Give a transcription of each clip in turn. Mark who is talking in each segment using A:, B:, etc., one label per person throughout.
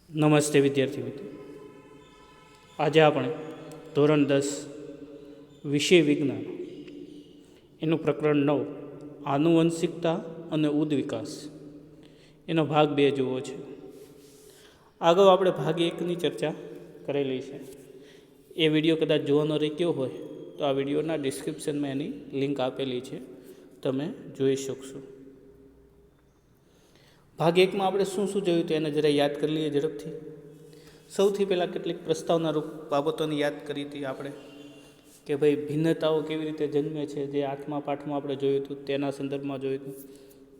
A: નમસ્તે વિદ્યાર્થી મિત્રો, આજે આપણે ધોરણ 10 વિષય વિજ્ઞાન એનું પ્રકરણ 9 આનુવંશિકતા અને ઉદ્વિકાસ એનો ભાગ 2 જોવો છે. આગળ આપણે ભાગ 1ની ચર્ચા કરેલી છે. એ વિડીયો કદાચ જોવાનો રહી ગયો હોય તો આ વિડીયોના ડિસ્ક્રિપ્શનમાં એની લિંક આપેલી છે, તમે જોઈ શકશો. ભાગ 1માં આપણે શું શું જોયું તો એને જરા યાદ કરી લઈએ ઝડપથી. સૌથી પહેલાં કેટલીક પ્રસ્તાવના રૂપ બાબતોને યાદ કરી હતી આપણે કે ભાઈ ભિન્નતાઓ કેવી રીતે જન્મે છે, જે 8મા પાઠમાં આપણે જોયું હતું તેના સંદર્ભમાં જોયું હતું.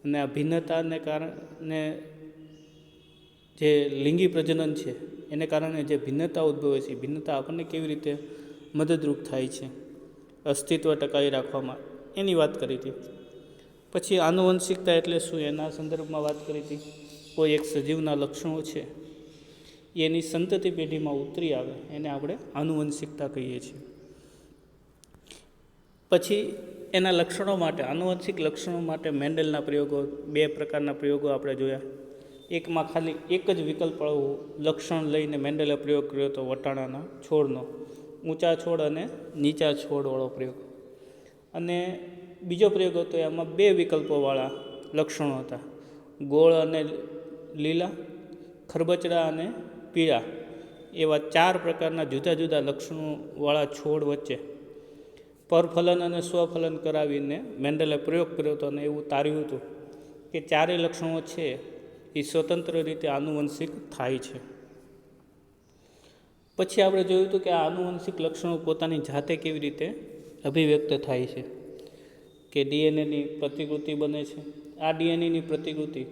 A: અને આ ભિન્નતાને કારણે જે લિંગી પ્રજનન છે એને કારણે જે ભિન્નતા ઉદ્ભવે છે, ભિન્નતા આપણને કેવી રીતે મદદરૂપ થાય છે અસ્તિત્વ ટકાવી રાખવામાં, એની વાત કરી હતી. પછી આનુવંશિકતા એટલે શું એના સંદર્ભમાં વાત કરી હતી. કોઈ એક સજીવના લક્ષણો છે એની સંતતિ પેઢીમાં ઉતરી આવે એને આપણે આનુવંશિકતા કહીએ છીએ. પછી એના લક્ષણો માટે, આનુવંશિક લક્ષણો માટે મેન્ડલના પ્રયોગો, 2 પ્રકારના પ્રયોગો આપણે જોયા. એકમાં ખાલી એક જ વિકલ્પવાળું લક્ષણ લઈને મેન્ડલે પ્રયોગ કર્યો હતો, વટાણાના છોડનો, ઊંચા છોડ અને નીચા છોડવાળો પ્રયોગ. અને બીજો પ્રયોગ હતો એમાં 2 વિકલ્પોવાળા લક્ષણો હતા, ગોળ અને લીલા, ખરબચડા અને પીળા, એવા 4 પ્રકારના જુદા જુદા લક્ષણોવાળા છોડ વચ્ચે પરફલન અને સ્વફલન કરાવીને મેન્ડલે પ્રયોગ કર્યો હતો. અને એવું તાર્યું હતું કે 4 લક્ષણો છે એ સ્વતંત્ર રીતે આનુવંશિક થાય છે. પછી આપણે જોયું હતું કે આ આનુવંશિક લક્ષણો પોતાની જાતે કેવી રીતે અભિવ્યક્ત થાય છે, કે ડીએનએની પ્રતિકૃતિ બને છે. આ ડીએનએની પ્રતિકૃતિ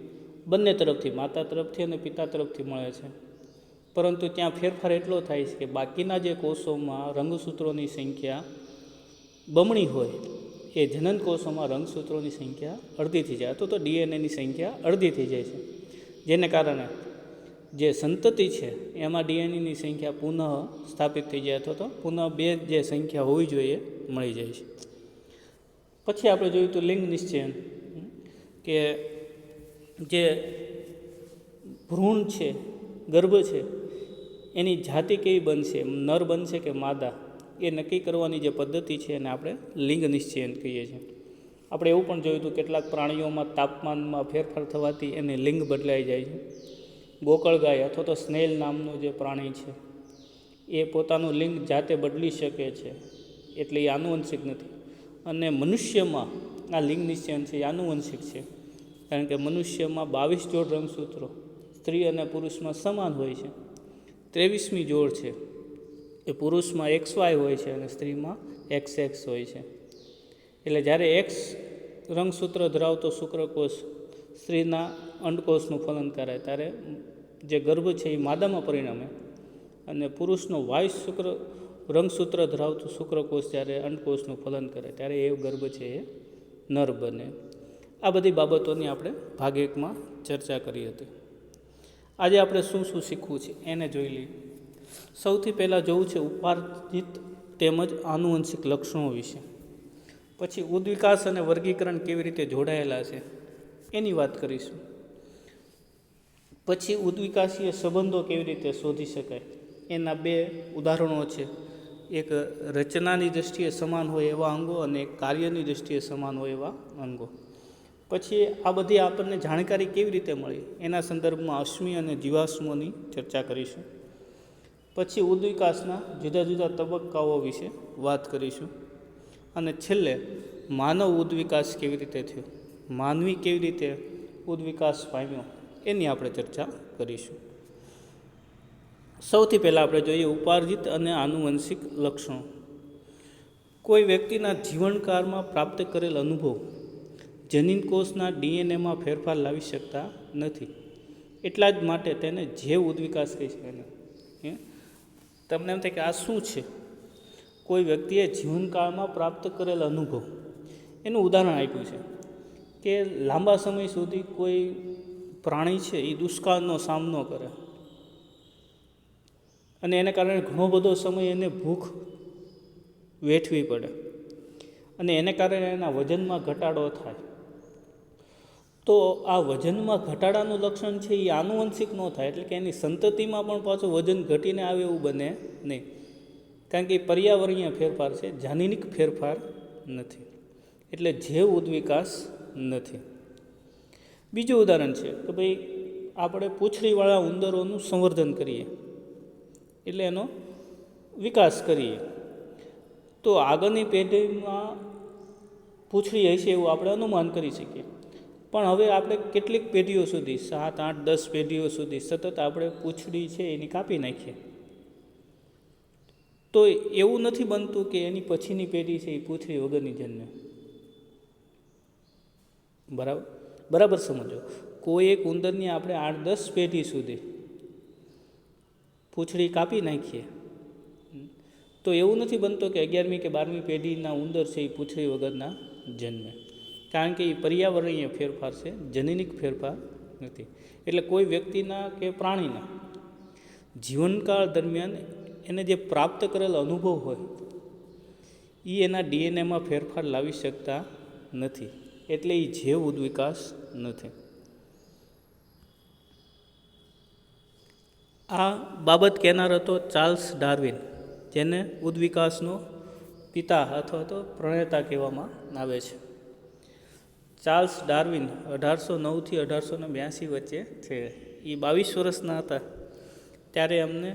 A: બંને તરફથી, માતા તરફથી અને પિતા તરફથી મળે છે. પરંતુ ત્યાં ફેરફાર એટલો થાય છે કે બાકીના જે કોષોમાં રંગસૂત્રોની સંખ્યા બમણી હોય એ જનન કોષોમાં રંગસૂત્રોની સંખ્યા અડધી થઈ જાય, અથવા તો ડીએનએની સંખ્યા અડધી થઈ જાય છે. જેને કારણે જે સંતતિ છે એમાં ડીએનએની સંખ્યા પુનઃ સ્થાપિત થઈ જાય, અથવા તો પુનઃ 2 જે સંખ્યા હોવી જોઈએ મળી જાય છે. પછી આપણે જોયું હતું લિંગ નિશ્ચયન, કે જે ભ્રૂણ છે, ગર્ભ છે, એની જાતિ કેવી બનશે, નર બનશે કે માદા, એ નક્કી કરવાની જે પદ્ધતિ છે એને આપણે લિંગ નિશ્ચયન કહીએ છીએ. આપણે એવું પણ જોયું હતું કેટલાક પ્રાણીઓમાં તાપમાનમાં ફેરફાર થવાથી એને લિંગ બદલાઈ જાય છે. ગોકળગાય અથવા તો સ્નેલ નામનું જે પ્રાણી છે એ પોતાનું લિંગ જાતે બદલી શકે છે, એટલે એ આનુવંશિક નથી. અને મનુષ્યમાં આ લિંગ નિશ્ચયન છે એ આનુવંશિક છે, કારણ કે મનુષ્યમાં 22 જોડ રંગસૂત્રો સ્ત્રી અને પુરુષમાં સમાન હોય છે. 23મી જોડ છે એ પુરુષમાં XY હોય છે અને સ્ત્રીમાં XX હોય છે. એટલે જ્યારે X રંગસૂત્ર ધરાવતો શુક્રકોષ સ્ત્રીના અંડકોષનું ફલન કરે ત્યારે જે ગર્ભ છે એ માદામાં પરિણમે, અને પુરુષનો Y રંગસૂત્ર ધરાવતું શુક્રકોષ જ્યારે અંડકોષનું ફલન કરે ત્યારે એ ગર્ભ છે એ નર બને. આ બધી બાબતોની આપણે ભાગ 1માં ચર્ચા કરી હતી. આજે આપણે શું શું શીખવું છે એને જોઈ લઈએ. સૌથી પહેલાં જોવું છે ઉપાર્જિત તેમજ આનુવંશિક લક્ષણો વિશે. પછી ઉદ્વિકાસ અને વર્ગીકરણ કેવી રીતે જોડાયેલા છે એની વાત કરીશું. પછી ઉદ્વિકાસીય સંબંધો કેવી રીતે શોધી શકાય એના 2 ઉદાહરણો છે. એક રચનાની દૃષ્ટિએ સમાન હોય એવા અંગો અને એક કાર્યની દૃષ્ટિએ સમાન હોય એવા અંગો. પછી આ બધી આપણને જાણકારી કેવી રીતે મળી એના સંદર્ભમાં અશ્મિ અને જીવાશ્મોની ચર્ચા કરીશું. પછી ઉદ્વિકાસના જુદા જુદા તબક્કાઓ વિશે વાત કરીશું. અને છેલ્લે માનવ ઉદ્વિકાસ કેવી રીતે થયો, માનવી કેવી રીતે ઉદ્વિકાસ પામ્યો એની આપણે ચર્ચા કરીશું. સૌથી પહેલાં આપણે જોઈએ ઉપાર્જિત અને આનુવંશિક લક્ષણો. કોઈ વ્યક્તિના જીવનકાળમાં પ્રાપ્ત કરેલ અનુભવ જનીનકોષના ડીએનએમાં ફેરફાર લાવી શકતા નથી, એટલા જ માટે તેને જૈવ ઉદ્વિકાસ કહી શકાય. તમને એમ થાય કે આ શું છે? કોઈ વ્યક્તિએ જીવનકાળમાં પ્રાપ્ત કરેલ અનુભવ, એનું ઉદાહરણ આપ્યું છે કે લાંબા સમય સુધી કોઈ પ્રાણી છે એ દુષ્કાળનો સામનો કરે અને એને કારણે ઘણો બધો સમય એને ભૂખ વેઠવી પડે અને એને કારણે એના વજનમાં ઘટાડો થાય, તો આ વજનમાં ઘટાડાનું લક્ષણ છે એ આનુવંશિક ન થાય, એટલે કે એની સંતતિમાં પણ પાછું વજન ઘટીને આવે એવું બને નહીં, કારણ કે એ પર્યાવરણીય ફેરફાર છે, જાનીનિક ફેરફાર નથી, એટલે જૈવ ઉદ્વિકાસ નથી. બીજું ઉદાહરણ છે કે ભાઈ આપણે પૂંછડીવાળા ઉંદરોનું સંવર્ધન કરીએ, એટલે એનો વિકાસ કરીએ, તો આગળની પેઢીમાં પૂંછડી હશે એવું આપણે અનુમાન કરી શકીએ. પણ હવે આપણે કેટલીક પેઢીઓ સુધી, 7, 8, 10 પેઢીઓ સુધી સતત આપણે પૂંછડી છે એની કાપી નાખીએ, તો એવું નથી બનતું કે એની પછીની પેઢી છે એ પૂંછડી વગરની જન્મે. બરાબર સમજો. કોઈ એક ઉંદરની આપણે 8-10 પેઢી સુધી પૂંછડી કાપી નાખીએ તો એવું નથી બનતું કે 11મી કે 12મી પેઢીના ઉંદર છે એ પૂંછડી વગરના જન્મે, કારણ કે એ પર્યાવરણીય ફેરફાર છે, જનીનિક ફેરફાર નથી. એટલે કોઈ વ્યક્તિના કે પ્રાણીના જીવનકાળ દરમિયાન એને જે પ્રાપ્ત કરેલ અનુભવ હોય એ એના ડીએનએમાં ફેરફાર લાવી શકતા નથી, એટલે એ જૈવ ઉદ્વિકાસ નથી. આ બાબત કહેનાર હતો ચાર્લ્સ ડાર્વિન, જેને ઉદ્વિકાસનો પિતા અથવા તો પ્રણેતા કહેવામાં આવે છે. ચાર્લ્સ ડાર્વિન 1809 થી 1882 વચ્ચે છે. એ 22 વર્ષના હતા ત્યારે એમને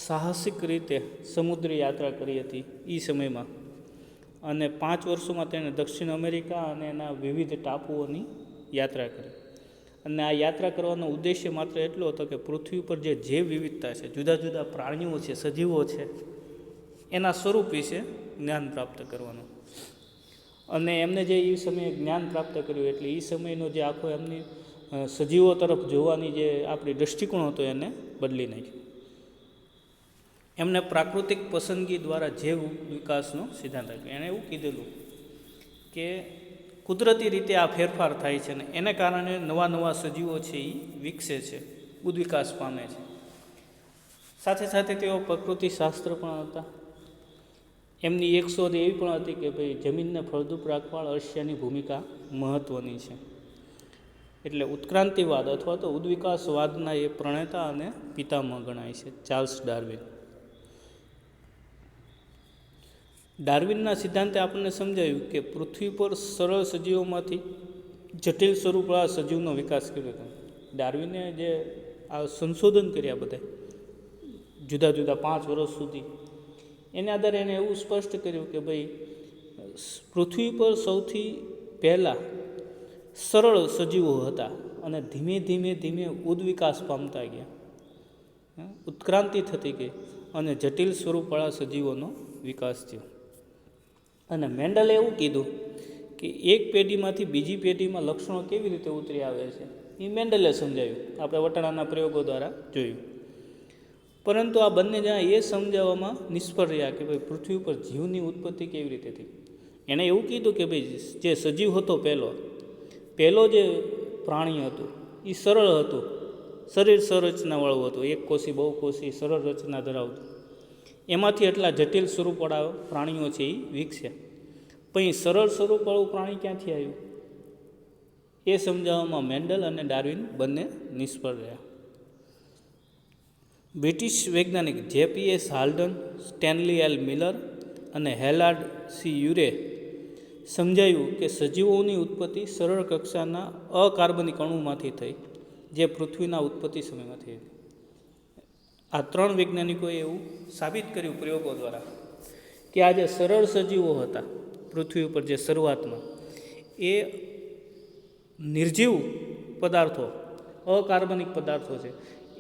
A: સાહસિક રીતે સમુદ્રી યાત્રા કરી હતી એ સમયમાં, અને 5 વર્ષોમાં તેણે દક્ષિણ અમેરિકા અને એના વિવિધ ટાપુઓની યાત્રા કરી. અને આ યાત્રા કરવાનો ઉદ્દેશ્ય માત્ર એટલો હતો કે પૃથ્વી ઉપર જે જૈવ વિવિધતા છે, જુદા જુદા પ્રાણીઓ છે, સજીવો છે, એના સ્વરૂપ વિશે જ્ઞાન પ્રાપ્ત કરવાનું. અને એમને જે એ સમયે જ્ઞાન પ્રાપ્ત કર્યું એટલે એ સમયનો જે આખો એમની સજીવો તરફ જોવાની જે આપણી દૃષ્ટિકોણ હતો એને બદલી નાખ્યો. એમને પ્રાકૃતિક પસંદગી દ્વારા જૈવ વિકાસનો સિદ્ધાંત આપ્યો. એણે એવું કીધેલું કે કુદરતી રીતે આ ફેરફાર થાય છે ને એને કારણે નવા નવા સજીવો છે એ વિકસે છે, ઉદ્વિકાસ પામે છે. સાથે સાથે તેઓ પ્રકૃતિ શાસ્ત્ર પણ હતા. એમની એક શોધ એવી પણ હતી કે ભાઈ જમીનને ફળદ્રુપ રાખવા અળસિયાની ભૂમિકા મહત્ત્વની છે. એટલે ઉત્ક્રાંતિવાદ અથવા તો ઉદ્વિકાસવાદના એ પ્રણેતા અને પિતામહ ગણાય છે ચાર્લ્સ ડાર્વિન. ડાર્વિનના સિદ્ધાંતે આપણને સમજાયું કે પૃથ્વી પર સરળ સજીવોમાંથી જટિલ સ્વરૂપવાળા સજીવનો વિકાસ કર્યો હતો. ડાર્વિને જે આ સંશોધન કર્યા બધા જુદા જુદા 5 વર્ષ સુધી, એના આધારે એને એવું સ્પષ્ટ કર્યું કે ભાઈ પૃથ્વી પર સૌથી પહેલાં સરળ સજીવો હતા અને ધીમે ધીમે ધીમે ઉદ્વિકાસ પામતા ગયા, ઉત્ક્રાંતિ થતી ગઈ અને જટિલ સ્વરૂપવાળા સજીવોનો વિકાસ થયો. અને મેન્ડલે એવું કીધું કે એક પેઢીમાંથી બીજી પેઢીમાં લક્ષણો કેવી રીતે ઉતરી આવે છે એ મેન્ડલે સમજાવ્યું, આપણે વટાણાના પ્રયોગો દ્વારા જોયું. પરંતુ આ બંને જણા એ સમજાવવામાં નિષ્ફળ રહ્યા કે ભાઈ પૃથ્વી ઉપર જીવની ઉત્પત્તિ કેવી રીતે થઈ. એણે એવું કીધું કે ભાઈ જે સજીવ હતો પહેલો જે પ્રાણી હતું એ સરળ હતું, શરીર સંરચનાવાળું હતું, એક કોષી બહુકોષી સરળ રચના ધરાવતું. એમાંથી એટલા જટિલ સ્વરૂપવાળા પ્રાણીઓ છે એ વિકસ્યા. પણ એ સરળ સ્વરૂપવાળું પ્રાણી ક્યાંથી આવ્યું એ સમજાવવામાં મેન્ડલ અને ડાર્વિન બંને નિષ્ફળ રહ્યા. બ્રિટિશ વૈજ્ઞાનિક JPS હાલ્ડન, સ્ટેનલી એલ મિલર અને હેલાર્ડ સી યુરે સમજાયું કે સજીવોની ઉત્પત્તિ સરળ કક્ષાના અકાર્બનિક અણુમાંથી થઈ, જે પૃથ્વીના ઉત્પત્તિ સમયમાં થઈ હતી. આ 3 વૈજ્ઞાનિકોએ એવું સાબિત કર્યું પ્રયોગો દ્વારા કે આ જે સરળ સજીવો હતા પૃથ્વી ઉપર જે શરૂઆતમાં, એ નિર્જીવ પદાર્થો, અકાર્બનિક પદાર્થો છે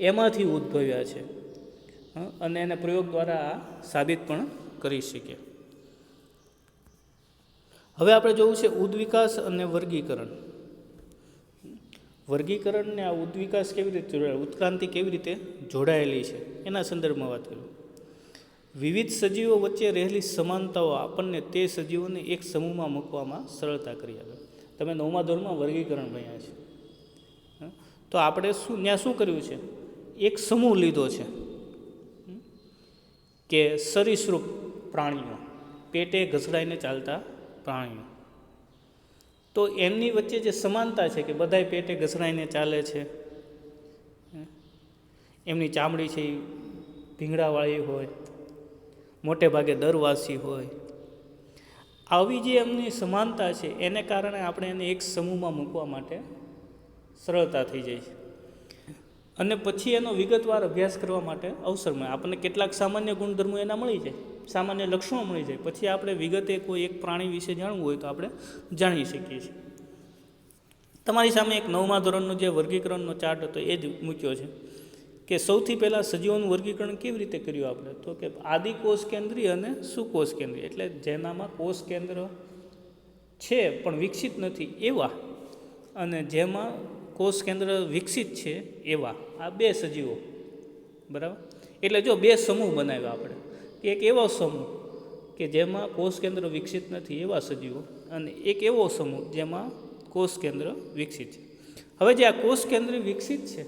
A: એમાંથી ઉદ્ભવ્યા છે. અને એને પ્રયોગ દ્વારા આ સાબિત પણ કરી શકીએ. હવે આપણે જોવું છે ઉદ્વિકાસ અને વર્ગીકરણ. વર્ગીકરણ ને આ ઉદ્વિકાસ કેવી રીતે જોડાયેલ, ઉત્ક્રાંતિ કેવી રીતે જોડાયેલી છે એના સંદર્ભમાં વાત કરું. વિવિધ સજીવો વચ્ચે રહેલી સમાનતાઓ આપણને તે સજીવોને એક સમૂહમાં મૂકવામાં સરળતા કરી આપે. તમે 9મા ધોરણમાં વર્ગીકરણ ભણ્યા છે, તો આપણે ત્યાં શું કર્યું છે, એક સમૂહ લીધો છે કે સરીસૃપ પ્રાણીઓ, પેટે ઘસડાઈને ચાલતા પ્રાણીઓ. તો એમની વચ્ચે જે સમાનતા છે કે બધાય પેટે ઘસડાઈને ચાલે છે, એમની ચામડી છે એ ભીંગડાવાળી હોય, મોટે ભાગે દરવાસી હોય, આવી જે એમની સમાનતા છે એને કારણે આપણે એને એક સમૂહમાં મૂકવા માટે સરળતા થઈ જાય છે. અને પછી એનો વિગતવાર અભ્યાસ કરવા માટે અવસર મળે. આપણને કેટલાક સામાન્ય ગુણધર્મો એના મળી જાય, સામાન્ય લક્ષણો મળી જાય, પછી આપણે વિગતે કોઈ એક પ્રાણી વિશે જાણવું હોય તો આપણે જાણી શકીએ છીએ. તમારી સામે એક 9મા ધોરણનો જે વર્ગીકરણનો ચાર્ટ હતો એ જ મૂક્યો છે કે સૌથી પહેલાં સજીવોનું વર્ગીકરણ કેવી રીતે કર્યું આપણે, તો કે આદિ કોષ કેન્દ્રીય અને સુકોષ કેન્દ્રીય, એટલે જેનામાં કોષ કેન્દ્ર છે પણ વિકસિત નથી એવા, અને જેમાં કોષ કેન્દ્ર વિકસિત છે એવા, આ બે સજીવો. બરાબર. એટલે જો બે સમૂહ બનાવ્યા આપણે, એક એવો સમૂહ કે જેમાં કોષ કેન્દ્ર વિકસિત નથી એવા સજીવો, અને એક એવો સમૂહ જેમાં કોષ કેન્દ્ર વિકસિત છે. હવે જે આ કોષ કેન્દ્ર વિકસિત છે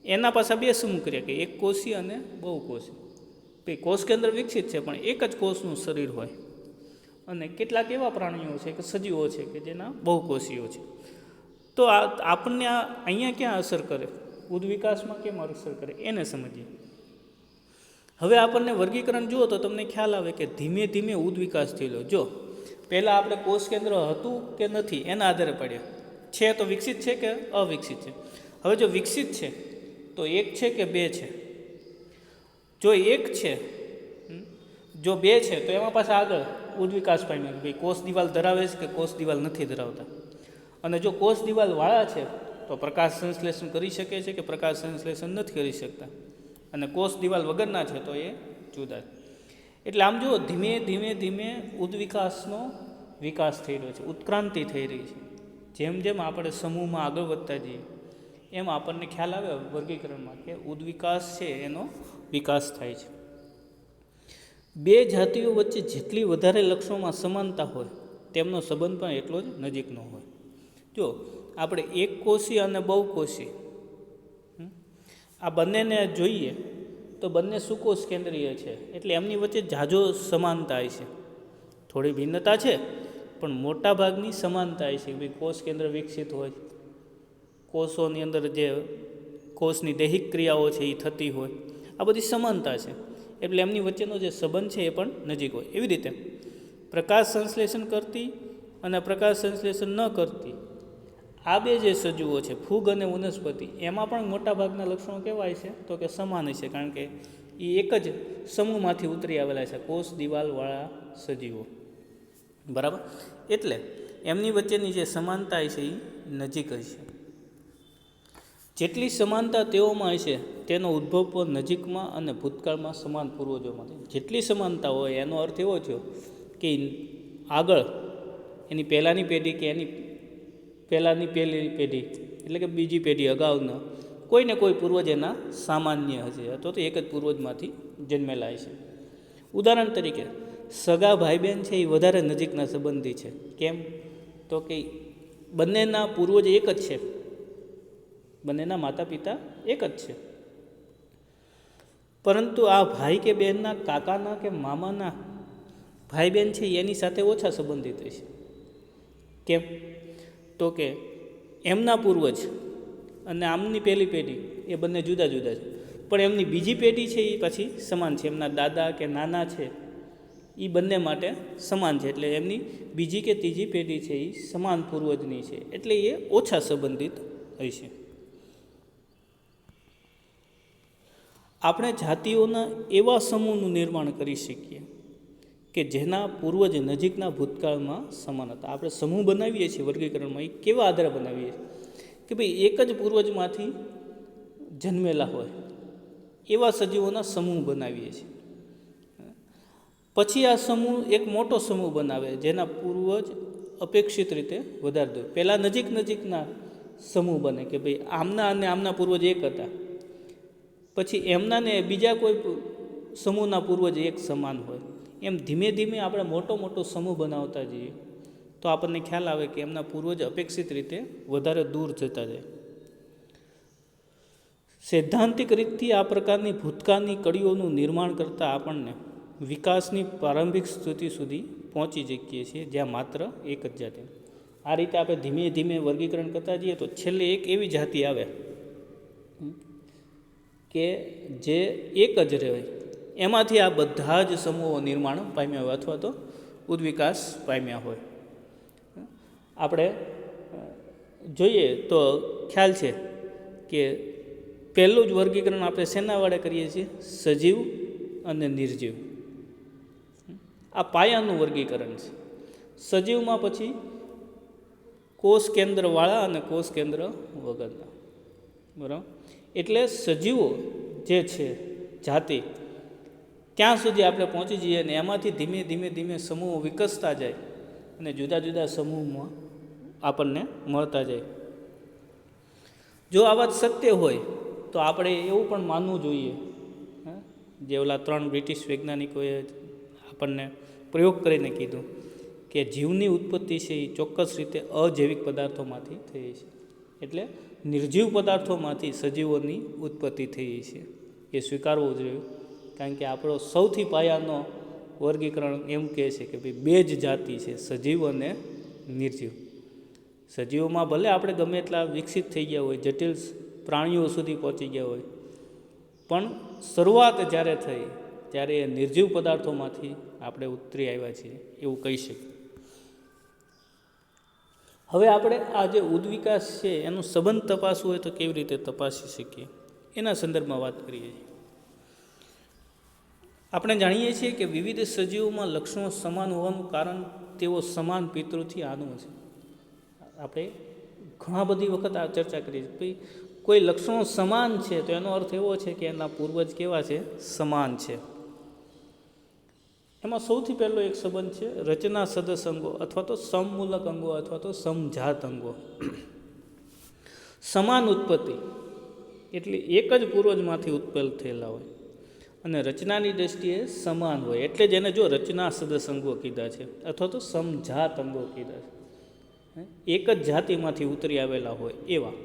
A: એના પાછા બે સમૂહ કર્યા કે એક કોષી અને બહુકોષી. ભાઈ કોષ કેન્દ્ર વિકસિત છે પણ એક જ કોષનું શરીર હોય, અને કેટલાક એવા પ્રાણીઓ છે કે સજીવો છે કે જેના બહુકોષીઓ છે. તો આપણને આ અહીંયા ક્યાં અસર કરે, ઉદ્વિકાસમાં કેમ અસર કરે એને સમજીએ. હવે આપણને વર્ગીકરણ જુઓ તો તમને ખ્યાલ આવે કે ધીમે ધીમે ઉદ્વિકાસ થયેલો. જો પહેલાં આપણે કોષ કેન્દ્ર હતું કે નથી એના આધારે પડ્યા છે, તો વિકસિત છે કે અવિકસિત છે. હવે જો વિકસિત છે તો એક છે કે બે છે, જો એક છે, જો બે છે તો એમાં પાછા આગળ ઉદ્વિકાસ પામ્યા ભાઈ કોષ દિવાલ ધરાવે છે કે કોષ દિવાલ નથી ધરાવતા. અને જો કોષ દિવાલવાળા છે તો પ્રકાશ સંશ્લેષણ કરી શકે છે કે પ્રકાશ સંશ્લેષણ નથી કરી શકતા, અને કોષ દિવાલ વગરના છે તો એ જુદા. એટલે આમ જુઓ ધીમે ધીમે ધીમે ઉદ્વિકાસનો વિકાસ થઈ રહ્યો છે, ઉત્ક્રાંતિ થઈ રહી છે. જેમ જેમ આપણે સમૂહમાં આગળ વધતા જઈએ એમ આપણને ખ્યાલ આવે વર્ગીકરણમાં કે ઉદ્વિકાસ છે એનો વિકાસ થાય છે. બે જાતિઓ વચ્ચે જેટલી વધારે લક્ષણોમાં સમાનતા હોય તેમનો સંબંધ પણ એટલો જ નજીકનો હોય. જો આપણે એક કોષી અને બહુકોષી આ બંનેને જોઈએ તો બંને સુકોષ કેન્દ્રીય છે, એટલે એમની વચ્ચે ઝાઝો સમાનતા છે. થોડી ભિન્નતા છે પણ મોટા ભાગની સમાનતા છે. ભાઈ કોષ કેન્દ્ર વિકસિત હોય, કોષોની અંદર જે કોષની દૈહિક ક્રિયાઓ છે એ થતી હોય, આ બધી સમાનતા છે, એટલે એમની વચ્ચેનો જે સંબંધ છે એ પણ નજીક હોય. એવી રીતે પ્રકાશ સંશ્લેષણ કરતી અને પ્રકાશ સંશ્લેષણ ન કરતી આ બે જે સજીવો છે ફૂગ અને વનસ્પતિ, એમાં પણ મોટાભાગના લક્ષણો કહેવાય છે તો કે સમાન છે, કારણ કે એ એક જ સમૂહમાંથી ઉતરી આવેલા છે, કોષ દિવાલવાળા સજીવો. બરાબર. એટલે એમની વચ્ચેની જે સમાનતા છે એ નજીક હશે. જેટલી સમાનતા તેઓમાં હશે તેનો ઉદ્ભવ પણ નજીકમાં અને ભૂતકાળમાં સમાન પૂર્વજોમાંથી. જેટલી સમાનતા હોય એનો અર્થ એવો થયો કે આગળ એની પહેલાંની પેઢી કે એની પહેલાંની પહેલી પેઢી એટલે કે બીજી પેઢી અગાઉના કોઈને કોઈ પૂર્વજ એના સામાન્ય હશે, અથવા તો એક જ પૂર્વજમાંથી જન્મેલા હશે. ઉદાહરણ તરીકે સગા ભાઈ બહેન છે એ વધારે નજીકના સંબંધી છે. કેમ? તો કે બંનેના પૂર્વજ એક જ છે, બંનેના માતા પિતા એક જ છે, પરંતુ આ ભાઈ કે બહેનના કાકાના કે મામાના ભાઈ બહેન છે એની સાથે ઓછા સંબંધિત છે. કેમ? તો કે એમના પૂર્વજ અને આમની પહેલી પેઢી એ બંને જુદા જુદા છે, પણ એમની બીજી પેઢી છે એ પછી સમાન છે. એમના દાદા કે નાના છે એ બંને માટે સમાન છે, એટલે એમની બીજી કે ત્રીજી પેઢી છે એ સમાન પૂર્વજની છે, એટલે એ ઓછા સંબંધિત હશે. આપણે જાતિઓના એવા સમૂહનું નિર્માણ કરી શકીએ કે જેના પૂર્વજ નજીકના ભૂતકાળમાં સમાન હતા. આપણે સમૂહ બનાવીએ છીએ વર્ગીકરણમાં, એ કેવા આધારે બનાવીએ છીએ કે ભાઈ એક જ પૂર્વજમાંથી જન્મેલા હોય એવા સજીવોના સમૂહ બનાવીએ છીએ. પછી આ સમૂહ એક મોટો સમૂહ બનાવે જેના પૂર્વજ અપેક્ષિત રીતે વધારે દૂર. પહેલાં નજીક નજીકના સમૂહ બને કે ભાઈ આમના અને આમના પૂર્વજ એક હતા, પછી એમના ને બીજા કોઈ સમૂહના પૂર્વજ એક સમાન હોય. એમ ધીમે ધીમે આપણે મોટો મોટો સમૂહ બનાવતા જઈએ તો આપણને ખ્યાલ આવે કે એમના પૂર્વજ અપેક્ષિત રીતે વધારે દૂર જતા જાય. સૈદ્ધાંતિક રીતથી આ પ્રકારની ભૂતકાળની કડીઓનું નિર્માણ કરતાં આપણને વિકાસની પ્રારંભિક સ્થિતિ સુધી પહોંચી શકીએ છીએ જ્યાં માત્ર એક જ જાતિ. આ રીતે આપણે ધીમે ધીમે વર્ગીકરણ કરતા જઈએ તો છેલ્લે એક એવી જાતિ આવે કે જે એક જ રહે, એમાંથી આ બધા જ સમૂહો નિર્માણ પામ્યા હોય અથવા તો ઉદ્વિકાસ પામ્યા હોય. આપણે જોઈએ તો ખ્યાલ છે કે પહેલું જ વર્ગીકરણ આપણે શેના વડે કરીએ છીએ? સજીવ અને નિર્જીવ. આ પાયાનું વર્ગીકરણ છે. સજીવમાં પછી કોષ કેન્દ્રવાળા અને કોષ કેન્દ્ર વગરના, બરાબર. એટલે સજીવો જે છે જાતિ, ત્યાં સુધી આપણે પહોંચી જઈએ અને એમાંથી ધીમે ધીમે ધીમે સમૂહો વિકસતા જાય અને જુદા જુદા સમૂહમાં આપણને મળતા જાય. જો આ વાત સત્ય હોય તો આપણે એવું પણ માનવું જોઈએ, જે ઓલા 3 બ્રિટિશ વૈજ્ઞાનિકોએ આપણને પ્રયોગ કરીને કીધું કે જીવની ઉત્પત્તિ છે એ ચોક્કસ રીતે અજૈવિક પદાર્થોમાંથી થઈ છે. એટલે નિર્જીવ પદાર્થોમાંથી સજીવોની ઉત્પત્તિ થઈ છે, એ સ્વીકારવું જોઈએ. કારણ કે આપણો સૌથી પાયાનો વર્ગીકરણ એમ કહે છે કે ભાઈ 2 જ જાતિ છે, સજીવ અને નિર્જીવ. સજીવોમાં ભલે આપણે ગમે એટલા વિકસિત થઈ ગયા હોય, જટિલ પ્રાણીઓ સુધી પહોંચી ગયા હોય, પણ શરૂઆત જ્યારે થઈ ત્યારે એ નિર્જીવ પદાર્થોમાંથી આપણે ઉતરી આવ્યા છીએ એવું કહી શકીએ. હવે આપણે આ જે ઉદ્વિકાસ છે એનો સંબંધ તપાસવું હોય તો કેવી રીતે તપાસી શકીએ એના સંદર્ભમાં વાત કરીએ છીએ. આપણે જાણીએ છીએ કે વિવિધ સજીવોમાં લક્ષણો સમાન હોવાનું કારણ તેઓ સમાન પિતૃથી આનું છે. આપણે ઘણા બધી વખત આ ચર્ચા કરીએ છીએ. ભાઈ કોઈ લક્ષણો સમાન છે તો એનો અર્થ એવો છે કે એના પૂર્વજ કેવા છે? સમાન છે. એમાં સૌથી પહેલો એક સંબંધ છે રચના સદસ અંગો અથવા તો સમમૂલક અંગો અથવા તો સમજાત અંગો. સમાન ઉત્પત્તિ એટલે એક જ પૂર્વજમાંથી ઉત્પન્ન થયેલા હોય અને રચનાની દ્રષ્ટિએ સમાન હોય, એટલે જ એને જો રચના સદસ અંગો કીધા છે અથવા તો સમજાત અંગો કીધા છે. એક જ જાતિમાંથી ઉતરી આવેલા હોય એવા,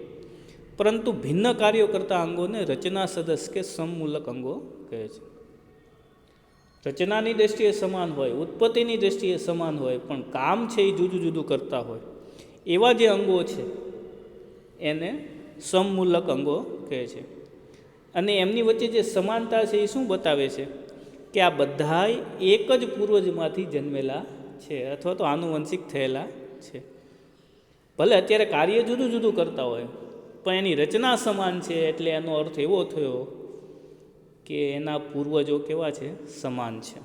A: પરંતુ ભિન્ન કાર્યો કરતા અંગોને રચના સદસ કે સમમૂલક અંગો કહે છે. રચનાની દ્રષ્ટિએ સમાન હોય, ઉત્પત્તિની દ્રષ્ટિએ સમાન હોય, પણ કામ છે એ જુદું જુદું કરતા હોય એવા જે અંગો છે એને સમમૂલક અંગો કહે છે. અને એમની વચ્ચે જે સમાનતા છે એ શું બતાવે છે? કે આ બધાય એક જ પૂર્વજમાંથી જન્મેલા છે અથવા તો આનુવંશિક થયેલા છે. ભલે અત્યારે કાર્ય જુદું જુદું કરતા હોય પણ એની રચના સમાન છે, એટલે એનો અર્થ એવો થયો કે એના પૂર્વજો કેવા છે? સમાન છે.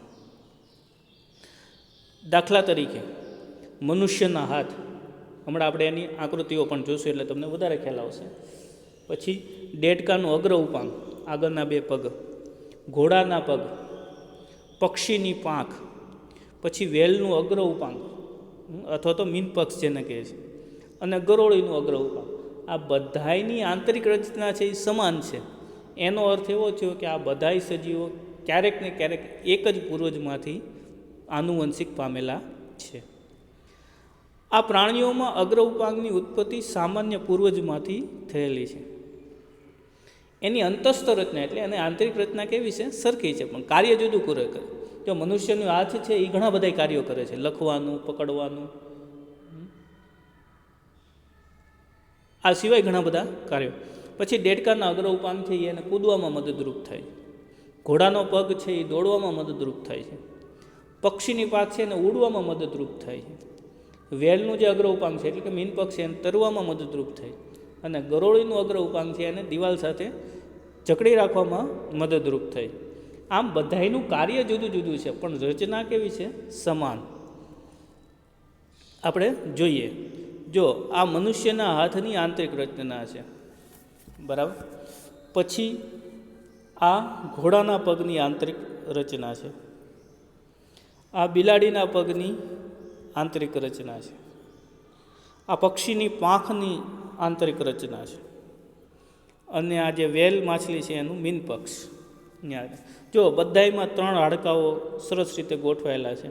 A: દાખલા તરીકે મનુષ્યના હાથ, હમણાં આપણે એની આકૃતિઓ પણ જોશું એટલે તમને વધારે ખ્યાલ આવશે. પછી દેડકાનું અગ્ર ઉપાંગ, આગળના 2 પગ, ઘોડાના પગ, પક્ષીની પાંખ, પછી વેલનું અગ્ર ઉપાંગ અથવા તો મીનપક્ષ જેને કહે છે, અને ગરોળીનું અગ્ર ઉપાંગ. આ બધાયની આંતરિક રચના છે એ સમાન છે. એનો અર્થ એવો થયો કે આ બધાય સજીવો ક્યારેક ને ક્યારેક એક જ પૂર્વજમાંથી આનુવંશિક પામેલા છે. આ પ્રાણીઓમાં અગ્ર ઉપાંગની ઉત્પત્તિ સામાન્ય પૂર્વજમાંથી થયેલી છે. એની અંતસ્થ રચના એટલે એની આંતરિક રચના કેવી છે? સરખી છે, પણ કાર્ય જુદું કરે. જો મનુષ્યનો હાથ છે એ ઘણા બધા કાર્યો કરે છે, લખવાનું, પકડવાનું, આ સિવાય ઘણા બધા કાર્યો. પછી દેડકાના અગ્ર ઉપાંગ છે એને કૂદવામાં મદદરૂપ થાય, ઘોડાનો પગ છે એ દોડવામાં મદદરૂપ થાય છે, પક્ષીની પાંખ છે એને ઉડવામાં મદદરૂપ થાય છે, વેલનું જે અગ્ર ઉપાંગ છે એટલે કે મીનપક્ષ છે એને તરવામાં મદદરૂપ થાય, અને ગરોળીનું અગ્ર ઉપાંગ છે એને દિવાલ સાથે જકડી રાખવામાં મદદરૂપ થાય. આમ બધાયનું કાર્ય જુદું જુદું છે પણ રચના કેવી છે? સમાન. આપણે જોઈએ, જો આ મનુષ્યના હાથની આંતરિક રચના છે, બરાબર. પછી આ ઘોડાના પગની આંતરિક રચના છે, આ બિલાડીના પગની આંતરિક રચના છે, આ પક્ષીની પાંખની આંતરિક રચના છે, અને આ જે વેલ માછલી છે એનું મીનપક્ષ. જો બધાયમાં 3 હાડકાઓ સરસ રીતે ગોઠવાયેલા છે.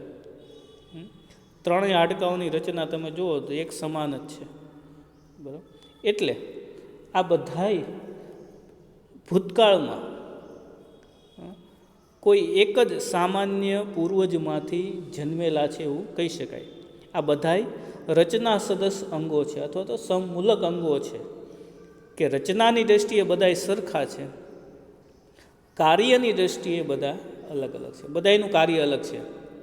A: 3 હાડકાઓની રચના તમે જુઓ તો એક સમાન જ છે, બરાબર. એટલે આ બધાય ભૂતકાળમાં કોઈ એક જ સામાન્ય પૂર્વજમાંથી જન્મેલા છે એવું કહી શકાય. આ બધાય રચના સદસ અંગો છે અથવા તો સમમૂલક અંગો છે કે રચનાની દૃષ્ટિએ બધાય સરખા છે, કાર્યની દૃષ્ટિએ બધા અલગ અલગ છે. બધાયનું કાર્ય અલગ છે.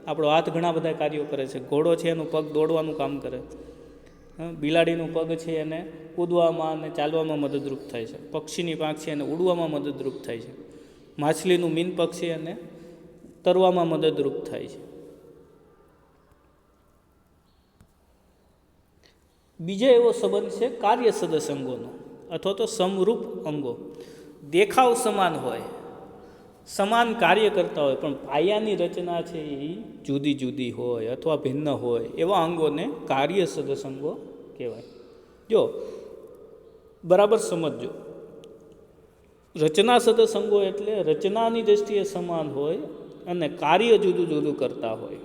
A: આપણો હાથ ઘણા બધા કાર્યો કરે છે. ઘોડો છે એનું પગ દોડવાનું કામ કરે, બિલાડીનું પગ છે એને કૂદવામાં અને ચાલવામાં મદદરૂપ થાય છે, પક્ષીની પાંખ છે એને ઉડવામાં મદદરૂપ થાય છે, માછલીનું મીન પગ છે એને તરવામાં મદદરૂપ થાય છે. બીજો એવો સંબંધ છે કાર્ય સદસ અંગોનો અથવા તો સમરૂપ અંગો. દેખાવ સમાન હોય, સમાન કાર્ય કરતા હોય, પણ પાયાની રચના છે એ જુદી જુદી હોય અથવા ભિન્ન હોય, એવા અંગોને કાર્ય સદસ અંગો કહેવાય. જો બરાબર સમજજો, રચના સદસ અંગો એટલે રચનાની દૃષ્ટિએ સમાન હોય અને કાર્ય જુદું જુદું કરતા હોય,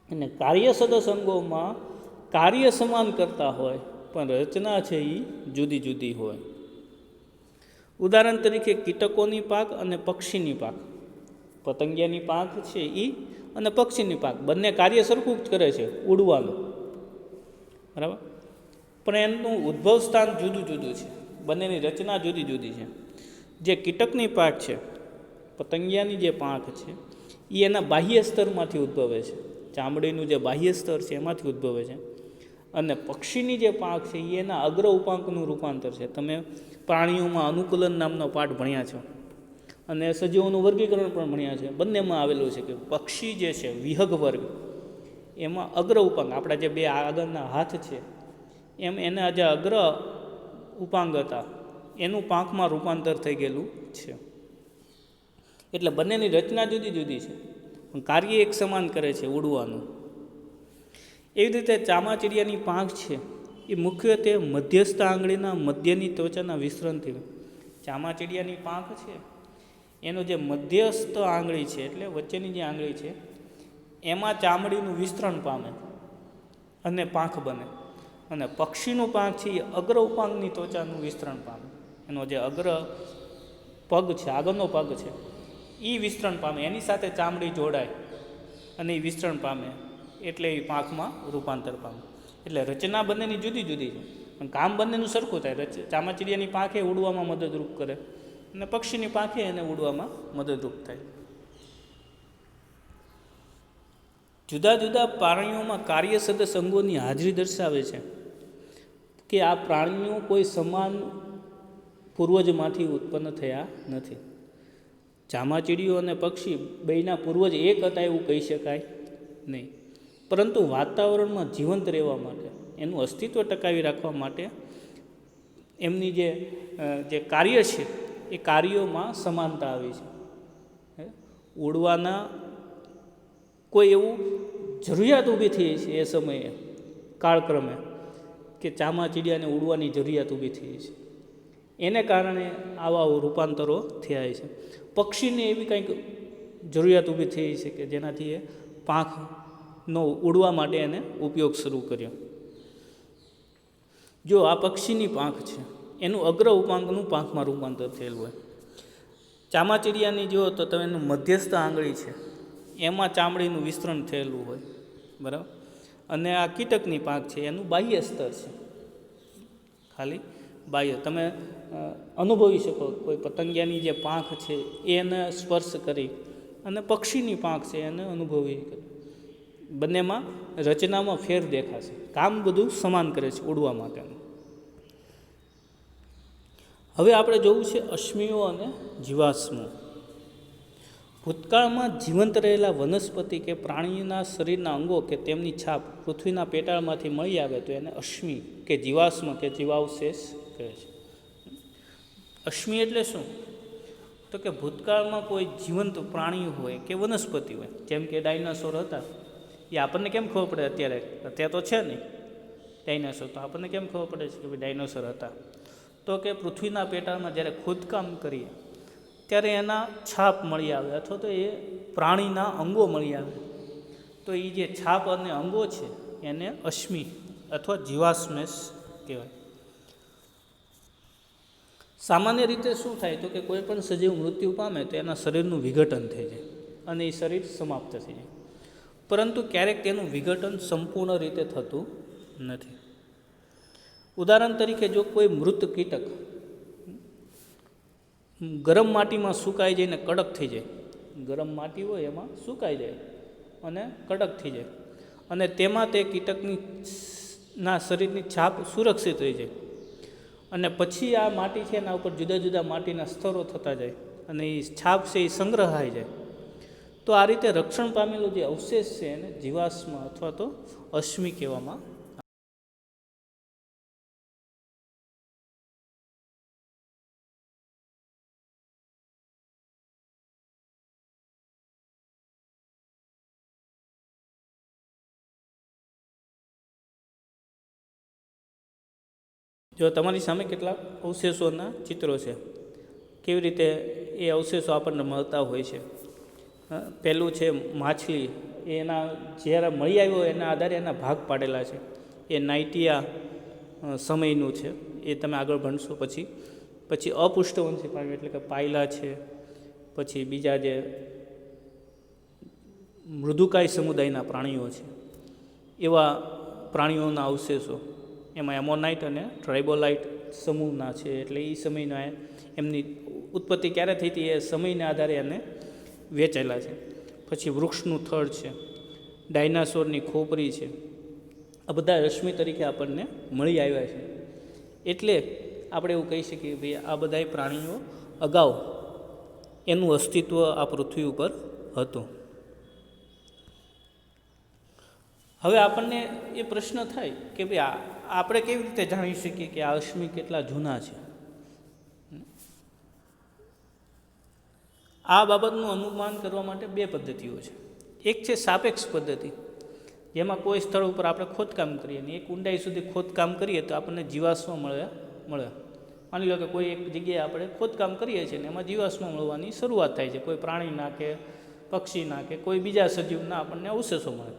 A: અને કાર્ય સદસ અંગોમાં કાર્ય સમાન કરતા હોય પણ રચના છે એ જુદી જુદી હોય. ઉદાહરણ તરીકે કીટકોની પાંખ અને પક્ષીની પાંખ, પતંગિયાની પાંખ છે એ અને પક્ષીની પાંખ બંને કાર્ય સરખું જ કરે છે, ઉડવાનું, બરાબર, પણ એનું ઉદ્ભવ સ્થાન જુદું જુદું છે, બંનેની રચના જુદી જુદી છે. જે કીટકની પાંખ છે, પતંગિયાની જે પાંખ છે એ એના બાહ્ય સ્તરમાંથી ઉદ્ભવે છે, ચામડીનું જે બાહ્ય સ્તર છે એમાંથી ઉદ્ભવે છે, અને પક્ષીની જે પાંખ છે એ એના અગ્ર ઉપાંકનું રૂપાંતર છે. તમે પ્રાણીઓમાં અનુકૂલન નામનો પાઠ ભણ્યા છો અને સજીવોનું વર્ગીકરણ પણ ભણ્યા છે. બંનેમાં આવેલું છે કે પક્ષી જે છે વિહગ વર્ગ, એમાં અગ્ર ઉપાંગ, આપણા જે બે આગળના હાથ છે એમ એના જે અગ્ર ઉપાંગ હતા એનું પાંખમાં રૂપાંતર થઈ ગયેલું છે. એટલે બંનેની રચના જુદી જુદી છે પણ કાર્ય એક સમાન કરે છે, ઉડવાનું. એવી રીતે ચામાચીડિયાની પાંખ છે એ મુખ્યત્વે મધ્યસ્થ આંગળીના મધ્યની ત્વચાના વિસ્તરણથી, ચામાચીડિયાની પાંખ છે એનો જે મધ્યસ્થ આંગળી છે એટલે વચ્ચેની જે આંગળી છે એમાં ચામડીનું વિસ્તરણ પામે અને પાંખ બને, અને પક્ષીનું પાંખ છે એ અગ્ર ઉપાંગની ત્વચાનું વિસ્તરણ પામે, એનો જે અગ્ર પગ છે, આગળનો પગ છે એ વિસ્તરણ પામે, એની સાથે ચામડી જોડાય અને એ વિસ્તરણ પામે એટલે એ પાંખમાં રૂપાંતર પામે. એટલે રચના બંનેની જુદી જુદી છે પણ કામ બંનેનું સરખું થાય. ચામાચીડિયાની પાંખે ઉડવામાં મદદરૂપ કરે અને પક્ષીની પાંખે એને ઉડવામાં મદદરૂપ થાય. જુદા જુદા પ્રાણીઓમાં કાર્ય સદસ અંગોની હાજરી દર્શાવે છે કે આ પ્રાણીઓ કોઈ સમાન પૂર્વજમાંથી ઉત્પન્ન થયા નથી. ચામાચીડિયું અને પક્ષી બેયના પૂર્વજ એક હતા એવું કહી શકાય નહીં, પરંતુ વાતાવરણમાં જીવંત રહેવા માટે, એનું અસ્તિત્વ ટકાવી રાખવા માટે એમની જે કાર્ય છે એ કાર્યોમાં સમાનતા આવી છે. ઉડવાના કોઈ એવું જરૂરિયાત ઊભી થઈ છે એ સમયે કાળક્રમે કે ચામાચીડિયાને ઉડવાની જરૂરિયાત ઊભી થઈ છે, એને કારણે આવા રૂપાંતરો થયા છે. પક્ષીને એવી કંઈક જરૂરિયાત ઊભી થઈ છે કે જેનાથી એ પાંખનો ઉડવા માટે એને ઉપયોગ શરૂ કર્યો. જો આ પક્ષીની પાંખ છે એનું અગ્ર ઉપાંગનું પાંખમાં રૂપાંતર થયેલું હોય. ચામાચીડિયાની જુઓ તો તમે એનું મધ્યસ્થ આંગળી છે એમાં ચામડીનું વિસ્તરણ થયેલું હોય, બરાબર, અને આ કીટકની પાંખ છે એનું બાહ્ય સ્તર છે, ખાલી બાહ્ય. તમે અનુભવી શકો કોઈ પતંગિયાની જે પાંખ છે એને સ્પર્શ કરી અને પક્ષીની પાંખ છે એને અનુભવી કરી, બંનેમાં રચનામાં ફેર દેખાશે, કામ બધું સમાન કરે છે ઉડવા માટેનું. હવે આપણે જોવું છે અશ્મિઓ અને જીવાશ્મો. ભૂતકાળમાં જીવંત રહેલા વનસ્પતિ કે પ્રાણીના શરીરના અંગો કે તેમની છાપ પૃથ્વીના પેટાળમાંથી મળી આવે તો એને અશ્મિ કે જીવાશ્મ કે જીવાવશેષ કહે છે. અશ્મિ એટલે શું? તો કે ભૂતકાળમાં કોઈ જીવંત પ્રાણી હોય કે વનસ્પતિ હોય, જેમ કે ડાયનાસોર હતા, એ આપણને કેમ ખબર પડે અત્યારે તો છે નહીં ડાયનાસોર, તો આપણને કેમ ખબર પડે છે કે ભાઈ ડાયનાસોર હતા? તો કે પૃથ્વીના પેટાળમાં જ્યારે ખોદકામ કરીએ ત્યારે એના છાપ મળી આવે અથવા તો એ પ્રાણીના અંગો મળી આવે, તો એ જે છાપ અને અંગો છે એને અશ્મિ અથવા જીવાશ્મેશ કહેવાય. સામાન્ય રીતે શું થાય તો કે કોઈ પણ સજીવ મૃત્યુ પામે તો એના શરીરનું વિઘટન થઈ જાય અને એ શરીર સમાપ્ત થઈ જાય. પરંતુ ક્યારેક તેનું વિઘટન સંપૂર્ણ રીતે થતું નથી. ઉદાહરણ તરીકે જો કોઈ મૃત કીટક ગરમ માટીમાં સુકાઈ જઈને કડક થઈ જાય, ગરમ માટી હોય એમાં સુકાઈ જાય અને કડક થઈ જાય, અને તેમાં તે કીટકની ના શરીરની છાપ સુરક્ષિત રહી જાય, અને પછી આ માટી છે એના ઉપર જુદા જુદા માટીના સ્તરો થતા જાય અને એ છાપ છે એ સંગ્રહાઈ જાય. તો આ રીતે રક્ષણ પામેલો જે અવશેષ છે એને જીવાશ્મ અથવા તો અશ્મિ કહેવામાં. જો તમારી સામે કેટલાક અવશેષોના ચિત્રો છે, કેવી રીતે એ અવશેષો આપણને મળતા હોય છે. પહેલું છે માછલી, એના જ્યારે મળી આવ્યો એના આધારે એના ભાગ પાડેલા છે. એ નાઇટિયા સમયનું છે, એ તમે આગળ ભણશો. પછી અપુષ્ઠવંશી પ્રાણીઓ એટલે કે પાયલા છે, પછી બીજા જે મૃદુકાય સમુદાયના પ્રાણીઓ છે એવા પ્રાણીઓના અવશેષો, એમાં એમોનાઇટ અને ટ્રાઇબોલાઇટ સમૂહના છે. એટલે એ સમયના એમની ઉત્પત્તિ ક્યારે થઈ હતી એ સમયના આધારે એને વેચાયેલા છે. પછી વૃક્ષનું થડ છે, ડાયનાસોરની ખોપરી છે, આ બધા રશ્મિ તરીકે આપણને મળી આવ્યા છે. એટલે આપણે એવું કહી શકીએ ભાઈ આ બધાય પ્રાણીઓ અગાઉ એનું અસ્તિત્વ આ પૃથ્વી ઉપર હતું. હવે આપણને એ પ્રશ્ન થાય કે ભાઈ આપણે કેવી રીતે જાણી શકીએ કે આ અશ્મિ કેટલા જૂના છે. આ બાબતનું અનુમાન કરવા માટે બે પદ્ધતિઓ છે. એક છે સાપેક્ષ પદ્ધતિ, જેમાં કોઈ સ્થળ ઉપર આપણે ખોદકામ કરીએ ને એક ઊંડાઈ સુધી ખોદકામ કરીએ તો આપણને જીવાશ્મ મળે. માની લો કે કોઈ એક જગ્યાએ આપણે ખોદકામ કરીએ છીએ ને એમાં જીવાશ્મ મળવાની શરૂઆત થાય છે, કોઈ પ્રાણીના કે પક્ષીના કે કોઈ બીજા સજીવના આપણને અવશેષો મળે.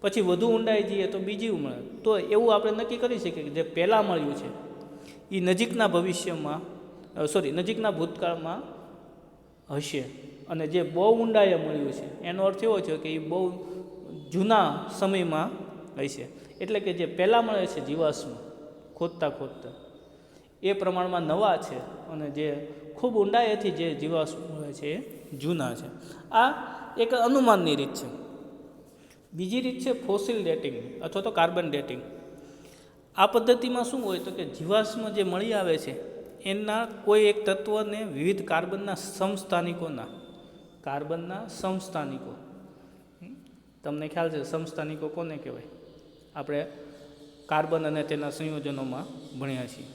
A: પછી વધુ ઊંડાઈ જઈએ તો બીજી મળે. તો એવું આપણે નક્કી કરી શકીએ કે જે પહેલાં મળ્યું છે એ નજીકના ભવિષ્યમાં નજીકના ભૂતકાળમાં હશે, અને જે બહુ ઊંડાઈએ મળ્યું છે એનો અર્થ એવો છે કે એ બહુ જૂના સમયમાં હશે. એટલે કે જે પહેલાં મળે છે જીવાશ્મ ખોદતા એ પ્રમાણમાં નવા છે, અને જે ખૂબ ઊંડાઈથી જે જીવાશ્મ મળે છે એ જૂના છે. આ એક અનુમાનની રીત છે. બીજી રીત છે ફોસિલ ડેટિંગ અથવા તો કાર્બન ડેટિંગ. આ પદ્ધતિમાં શું હોય તો કે જીવાશ્મ જે મળી આવે છે એના કોઈ એક તત્વને વિવિધ કાર્બનના સમસ્થાનિકો, તમને ખ્યાલ છે સમસ્થાનિકો કોને કહેવાય? આપણે કાર્બન અને તેના સંયોજનોમાં ભણ્યા છીએ.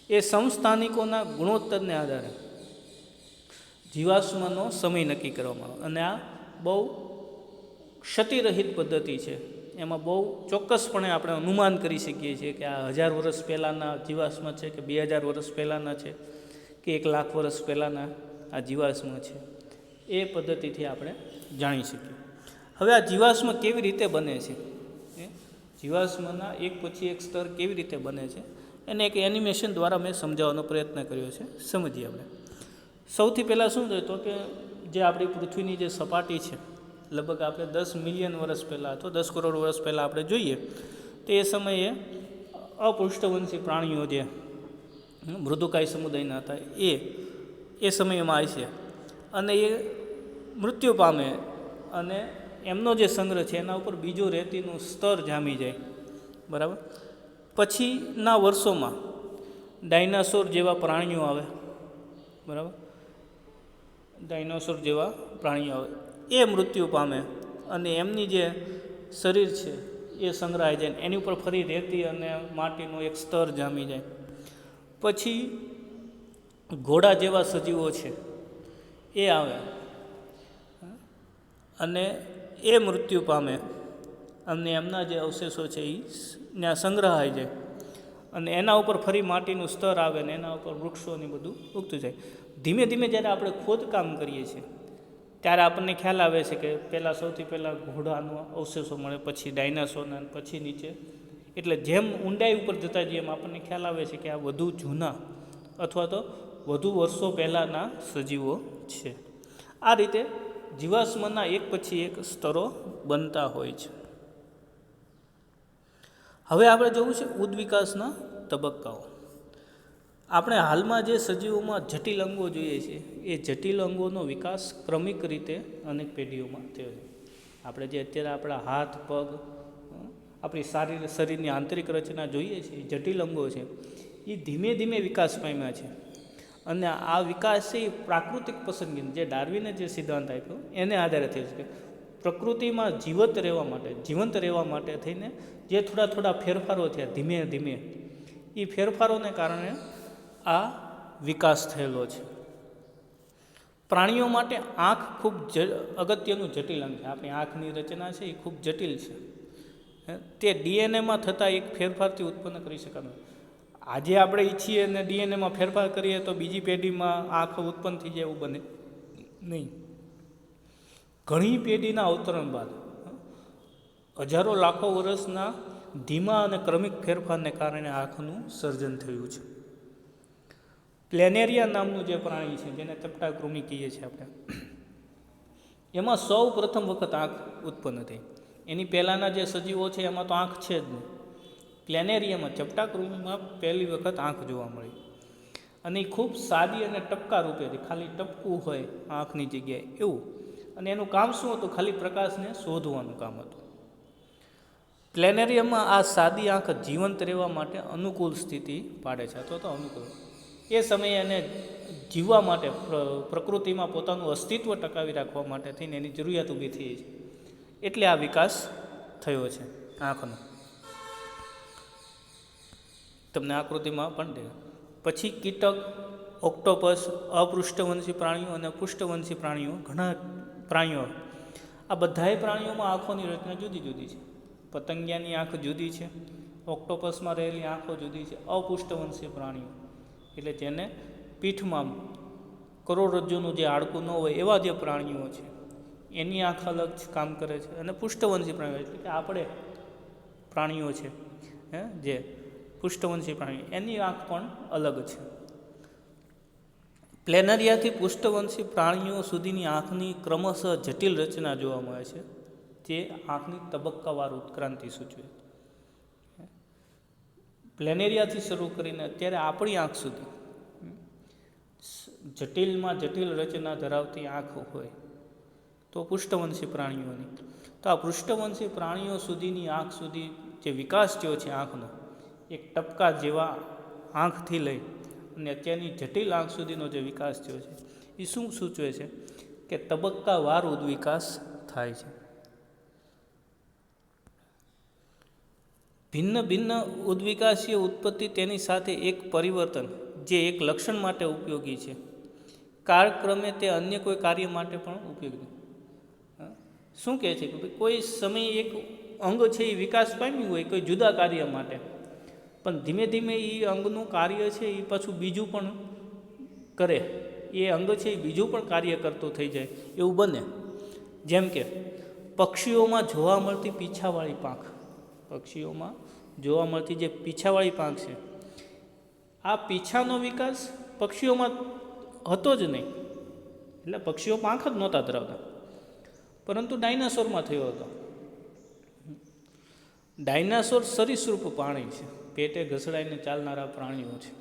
A: એ સમસ્થાનિકોના ગુણોત્તરને આધારે જીવાશ્મનો સમય નક્કી કરવામાં આવે, અને આ બહુ ક્ષતિરહિત પદ્ધતિ છે. એમાં બહુ ચોક્કસપણે આપણે અનુમાન કરી શકીએ છીએ કે આ 1000 વર્ષ પહેલાંના જીવાશ્મ છે કે 2000 વર્ષ પહેલાંના છે કે 1,00,000 વર્ષ પહેલાંના આ જીવાશ્મ છે. એ પદ્ધતિથી આપણે જાણી શકીએ. હવે આ જીવાશ્મ કેવી રીતે બને છે, જીવાશ્મના એક પછી એક સ્તર કેવી રીતે બને છે એને એક એનિમેશન દ્વારા મેં સમજાવવાનો પ્રયત્ન કર્યો છે. સમજીએ આપણે. સૌથી પહેલાં શું થયું તો કે જે આપણી પૃથ્વીની જે સપાટી છે લગભગ આપણે 10 મિલિયન વર્ષ પહેલાં અથવા 10 કરોડ વર્ષ પહેલાં આપણે જોઈએ તો એ સમયે અપૃષ્ઠવંશી પ્રાણીઓ જે મૃદુકાય સમુદાયના હતા એ સમયમાં હશે, અને એ મૃત્યુ પામે અને એમનો જે સંગ્રહ છે એના ઉપર બીજું રેતીનું સ્તર જામી જાય. બરાબર. પછીના વર્ષોમાં ડાયનાસોર જેવા પ્રાણીઓ આવે. બરાબર. ડાયનાસોર જેવા પ્રાણીઓ આવે, એ મૃત્યુ પામે અને એમની જે શરીર છે એ સંગ્રહાઈ જાય, એની ઉપર ફરી રેતી અને માટીનું એક સ્તર જામી જાય. પછી ઘોડા જેવા સજીવો છે એ આવે અને એ મૃત્યુ પામે અને એમના જે અવશેષો છે એ ત્યાં સંગ્રહાઈ જાય, અને એના ઉપર ફરી માટીનું સ્તર આવે ને એના ઉપર વૃક્ષોને બધું ઉગતું જાય. ધીમે ધીમે જ્યારે આપણે ખોદકામ કરીએ છીએ ત્યારે આપણને ખ્યાલ આવે છે કે સૌથી પહેલાં ઘોડાનો અવશેષો મળે, પછી ડાયનાસોરના, પછી નીચે. એટલે જેમ ઊંડાઈ ઉપર જતા જઈએ એમ આપણને ખ્યાલ આવે છે કે આ વધુ જૂના અથવા તો વધુ વર્ષો પહેલાંના સજીવો છે. આ રીતે જીવાશ્મના એક પછી એક સ્તરો બનતા હોય છે. હવે આપણે જોવું છે ઉદ્વિકાસના તબક્કાઓ. આપણે હાલમાં જે સજીવોમાં જટિલ અંગો જોઈએ છીએ એ જટિલ અંગોનો વિકાસ ક્રમિક રીતે અનેક પેઢીઓમાં થયો છે. આપણે જે અત્યારે આપણા હાથ, પગ, આપણી શરીરની આંતરિક રચના જોઈએ છીએ, જટિલ અંગો છે, એ ધીમે ધીમે વિકાસ પામ્યા છે. અને આ વિકાસ છે એ પ્રાકૃતિક પસંદગી, જે ડાર્વિને જે સિદ્ધાંત આપ્યો એને આધારે થયો છે કે પ્રકૃતિમાં જીવંત રહેવા માટે થઈને જે થોડા ફેરફારો થયા ધીમે ધીમે, એ ફેરફારોને કારણે આ વિકાસ થયેલો છે. પ્રાણીઓ માટે આંખ ખૂબ અગત્યનું જટિલ અંગ છે. આપણી આંખની રચના છે એ ખૂબ જટિલ છે. તે ડીએનએમાં થતા એક ફેરફારથી ઉત્પન્ન કરી શકાતું. આજે આપણે ઈચ્છીએ અને ડીએનએમાં ફેરફાર કરીએ તો બીજી પેઢીમાં આંખ ઉત્પન્ન થઈ જાય એવું બને નહીં. ઘણી પેઢીના અવતરણ બાદ હજારો લાખો વર્ષના ધીમા અને ક્રમિક ફેરફારને કારણે આંખનું સર્જન થયું છે. પ્લેનેરિયા નામનું જે પ્રાણી છે, જેને ચપટાકૃમિ કહીએ છીએ આપણે, એમાં સૌ પ્રથમ વખત આંખ ઉત્પન્ન થઈ. એની પહેલાંના જે સજીવો છે એમાં તો આંખ છે જ નહીં. પ્લેનેરિયામાં, ચપટાકૃમિમાં પહેલી વખત આંખ જોવા મળી. અને એ ખૂબ સાદી અને ટપકા રૂપે હતી, ખાલી ટપકું હોય આંખની જગ્યાએ એવું. અને એનું કામ શું હતું? ખાલી પ્રકાશને શોધવાનું કામ હતું. પ્લેનેરિયમમાં આ સાદી આંખ જીવંત રહેવા માટે અનુકૂળ સ્થિતિ પાડે છે, અથવા તો અનુકૂળ. એ સમયે એને જીવવા માટે, પ્રકૃતિમાં પોતાનું અસ્તિત્વ ટકાવી રાખવા માટે થઈને એની જરૂરિયાત ઊભી થઈ છે. એટલે આ વિકાસ થયો છે આંખનો. તમને આકૃતિમાં પણ દે. પછી કીટક, ઓક્ટોપસ, અપૃષ્ઠવંશી પ્રાણીઓ અને પૃષ્ઠવંશી પ્રાણીઓ, ઘણા પ્રાણીઓ, આ બધાય પ્રાણીઓમાં આંખોની રચના જુદી જુદી છે. પતંગિયાની આંખ જુદી છે, ઓક્ટોપસમાં રહેલી આંખો જુદી છે. અપૃષ્ઠવંશી પ્રાણીઓ એટલે જેને પીઠમાં કરોડરજ્જુનું જે હાડકું ન હોય એવા જે પ્રાણીઓ છે, એની આંખ અલગ કામ કરે છે. અને પૃષ્ઠવંશી પ્રાણીઓ એટલે કે આપણે પ્રાણીઓ છે, જે પૃષ્ઠવંશી પ્રાણીઓ, એની આંખ પણ અલગ છે. પ્લેનેરિયાથી પૃષ્ઠવંશી પ્રાણીઓ સુધીની આંખની ક્રમશઃ જટિલ રચના જોવા મળે છે, જે આંખની તબક્કાવાર ઉત્ક્રાંતિ સૂચવે. પ્લેનેરિયાથી શરૂ કરીને અત્યારે આપણી આંખ સુધી જટિલમાં જટિલ રચના ધરાવતી આંખ હોય તો પૃષ્ઠવંશી પ્રાણીઓની, તો આ પૃષ્ઠવંશી પ્રાણીઓ સુધીની આંખ સુધી જે વિકાસ થયો છે આંખનો, એક ટપકા જેવા આંખથી લઈ અને અત્યારની જટિલ આંખ સુધીનો જે વિકાસ થયો છે, એ શું સૂચવે છે? કે તબક્કાવાર ઉદ્વિકાસ થાય છે. ભિન્ન ભિન્ન ઉદ્વિકાસીય ઉત્પત્તિ, તેની સાથે એક પરિવર્તન જે એક લક્ષણ માટે ઉપયોગી છે, કાળક્રમે તે અન્ય કોઈ કાર્ય માટે પણ ઉપયોગી. શું કહે છે કે કોઈ સમયે એક અંગ છે એ વિકાસ પામ્યું હોય કોઈ જુદા કાર્ય માટે, પણ ધીમે ધીમે એ અંગનું કાર્ય છે એ પાછું બીજું પણ કરે, એ અંગ છે એ બીજું પણ કાર્ય કરતો થઈ જાય એવું બને. જેમ કે પક્ષીઓમાં જોવા મળતી પીછાવાળી પાંખ, પક્ષીઓમાં જોવા મળતી જે પીછાવાળી પાંખ છે, આ પીછાનો વિકાસ પક્ષીઓમાં હતો જ નહીં. એટલે પક્ષીઓ પાંખ જ નહોતા ધરાવતા, પરંતુ ડાયનાસોરમાં થયો હતો. ડાયનાસોર સરીસૃપ પ્રાણી છે, પેટે ઘસડાઈને ચાલનારા પ્રાણીઓ છે.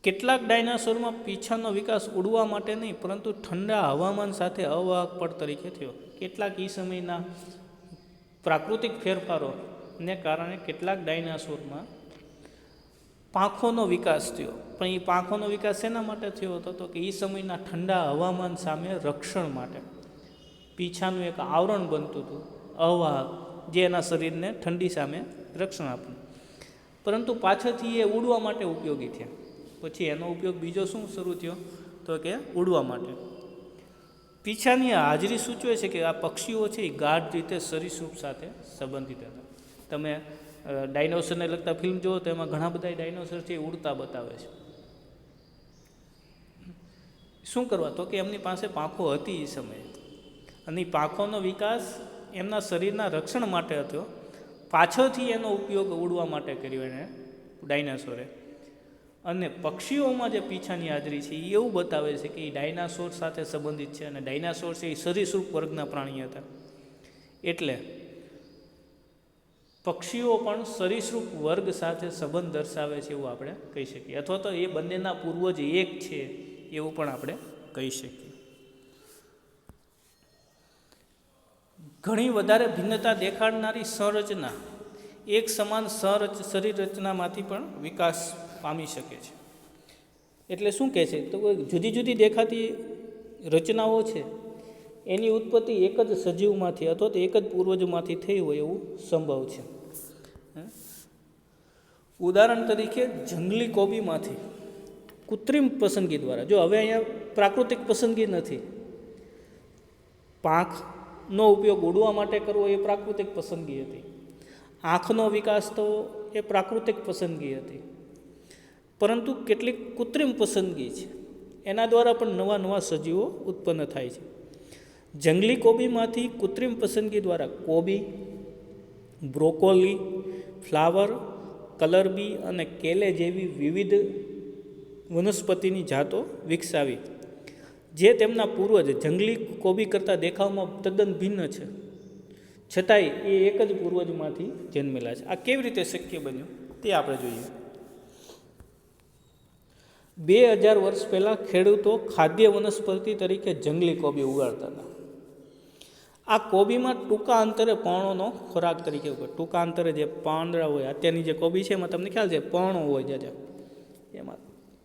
A: કેટલાક ડાયનાસોરમાં પીછાનો વિકાસ ઉડવા માટે નહીં, પરંતુ ઠંડા હવામાન સાથે અવાહક પડ તરીકે થયો. કેટલાક એ સમયના પ્રાકૃતિક ફેરફારોને કારણે કેટલાક ડાયનાસોરમાં પાંખોનો વિકાસ થયો. પણ એ પાંખોનો વિકાસ શેના માટે થયો હતો? તો કે એ સમયના ઠંડા હવામાન સામે રક્ષણ માટે પીછાનું એક આવરણ બનતું હતું અવાહક, જે એના શરીરને ઠંડી સામે રક્ષણ આપતું. પરંતુ પાછળથી એ ઉડવા માટે ઉપયોગી થયા. પછી એનો ઉપયોગ બીજો શું શરૂ થયો? તો કે ઉડવા માટે. પીછાની હાજરી સૂચવે છે કે આ પક્ષીઓ છે એ ગાઢ રીતે સરીસૃપ સાથે સંબંધિત હતા. તમે ડાયનોસરને લગતા ફિલ્મ જુઓ તો એમાં ઘણા બધા ડાયનોસર છે એ ઉડતા બતાવે છે. શું કરવા? તો કે એમની પાસે પાંખો હતી એ સમયે, અને એ પાંખોનો વિકાસ એમના શરીરના રક્ષણ માટે હતો. પાછળથી એનો ઉપયોગ ઉડવા માટે કર્યો એને ડાયનાસોરે. અને પક્ષીઓમાં જે પીંછાની હાજરી છે એ એવું બતાવે છે કે એ ડાયનાસોર સાથે સંબંધિત છે, અને ડાયનાસોર છે એ સરીસૃપ વર્ગના પ્રાણી હતા. એટલે પક્ષીઓ પણ સરીસૃપ વર્ગ સાથે સંબંધ દર્શાવે છે એવું આપણે કહી શકીએ, અથવા તો એ બંનેના પૂર્વજ એક છે એવું પણ આપણે કહી શકીએ. ઘણી વધારે ભિન્નતા દેખાડનારી સંરચના એક સમાન શરીર રચનામાંથી પણ વિકાસ પામી શકે છે. એટલે શું કહે છે તો જુદી જુદી દેખાતી રચનાઓ છે એની ઉત્પત્તિ એક જ સજીવમાંથી અથવા તો એક જ પૂર્વજમાંથી થઈ હોય એવું સંભવ છે. ઉદાહરણ તરીકે જંગલી કોબીમાંથી કૃત્રિમ પસંદગી દ્વારા, જો હવે અહીંયા પ્રાકૃતિક પસંદગી નથી, પાંખનો ઉપયોગ ઉડવા માટે કરવો એ પ્રાકૃતિક પસંદગી હતી, આંખનો વિકાસ તો એ પ્રાકૃતિક પસંદગી હતી, પરંતુ કેટલીક કૃત્રિમ પસંદગી છે એના દ્વારા પણ નવા નવા સજીવો ઉત્પન્ન થાય છે. જંગલી કોબીમાંથી કૃત્રિમ પસંદગી દ્વારા કોબી, બ્રોકોલી, ફ્લાવર, કલરબી અને કેલે જેવી વિવિધ વનસ્પતિની જાતો વિકસાવી, જે તેમના પૂર્વજ જંગલી કોબી કરતાં દેખાવમાં તદ્દન ભિન્ન છે, છતાંય એ એક જ પૂર્વજમાંથી જન્મેલા છે. આ કેવી રીતે શક્ય બન્યું તે આપણે જોઈએ. 2000 વર્ષ પહેલાં ખેડૂતો ખાદ્ય વનસ્પતિ તરીકે જંગલી કોબી ઉગાડતા હતા. આ કોબીમાં ટૂંકા અંતરે પર્ણોનો ખોરાક તરીકે ટૂંકા અંતરે જે પાંદડા હોય, અત્યારની જે કોબી છે એમાં તમને ખ્યાલ છે પર્ણો હોય જાજા, એમાં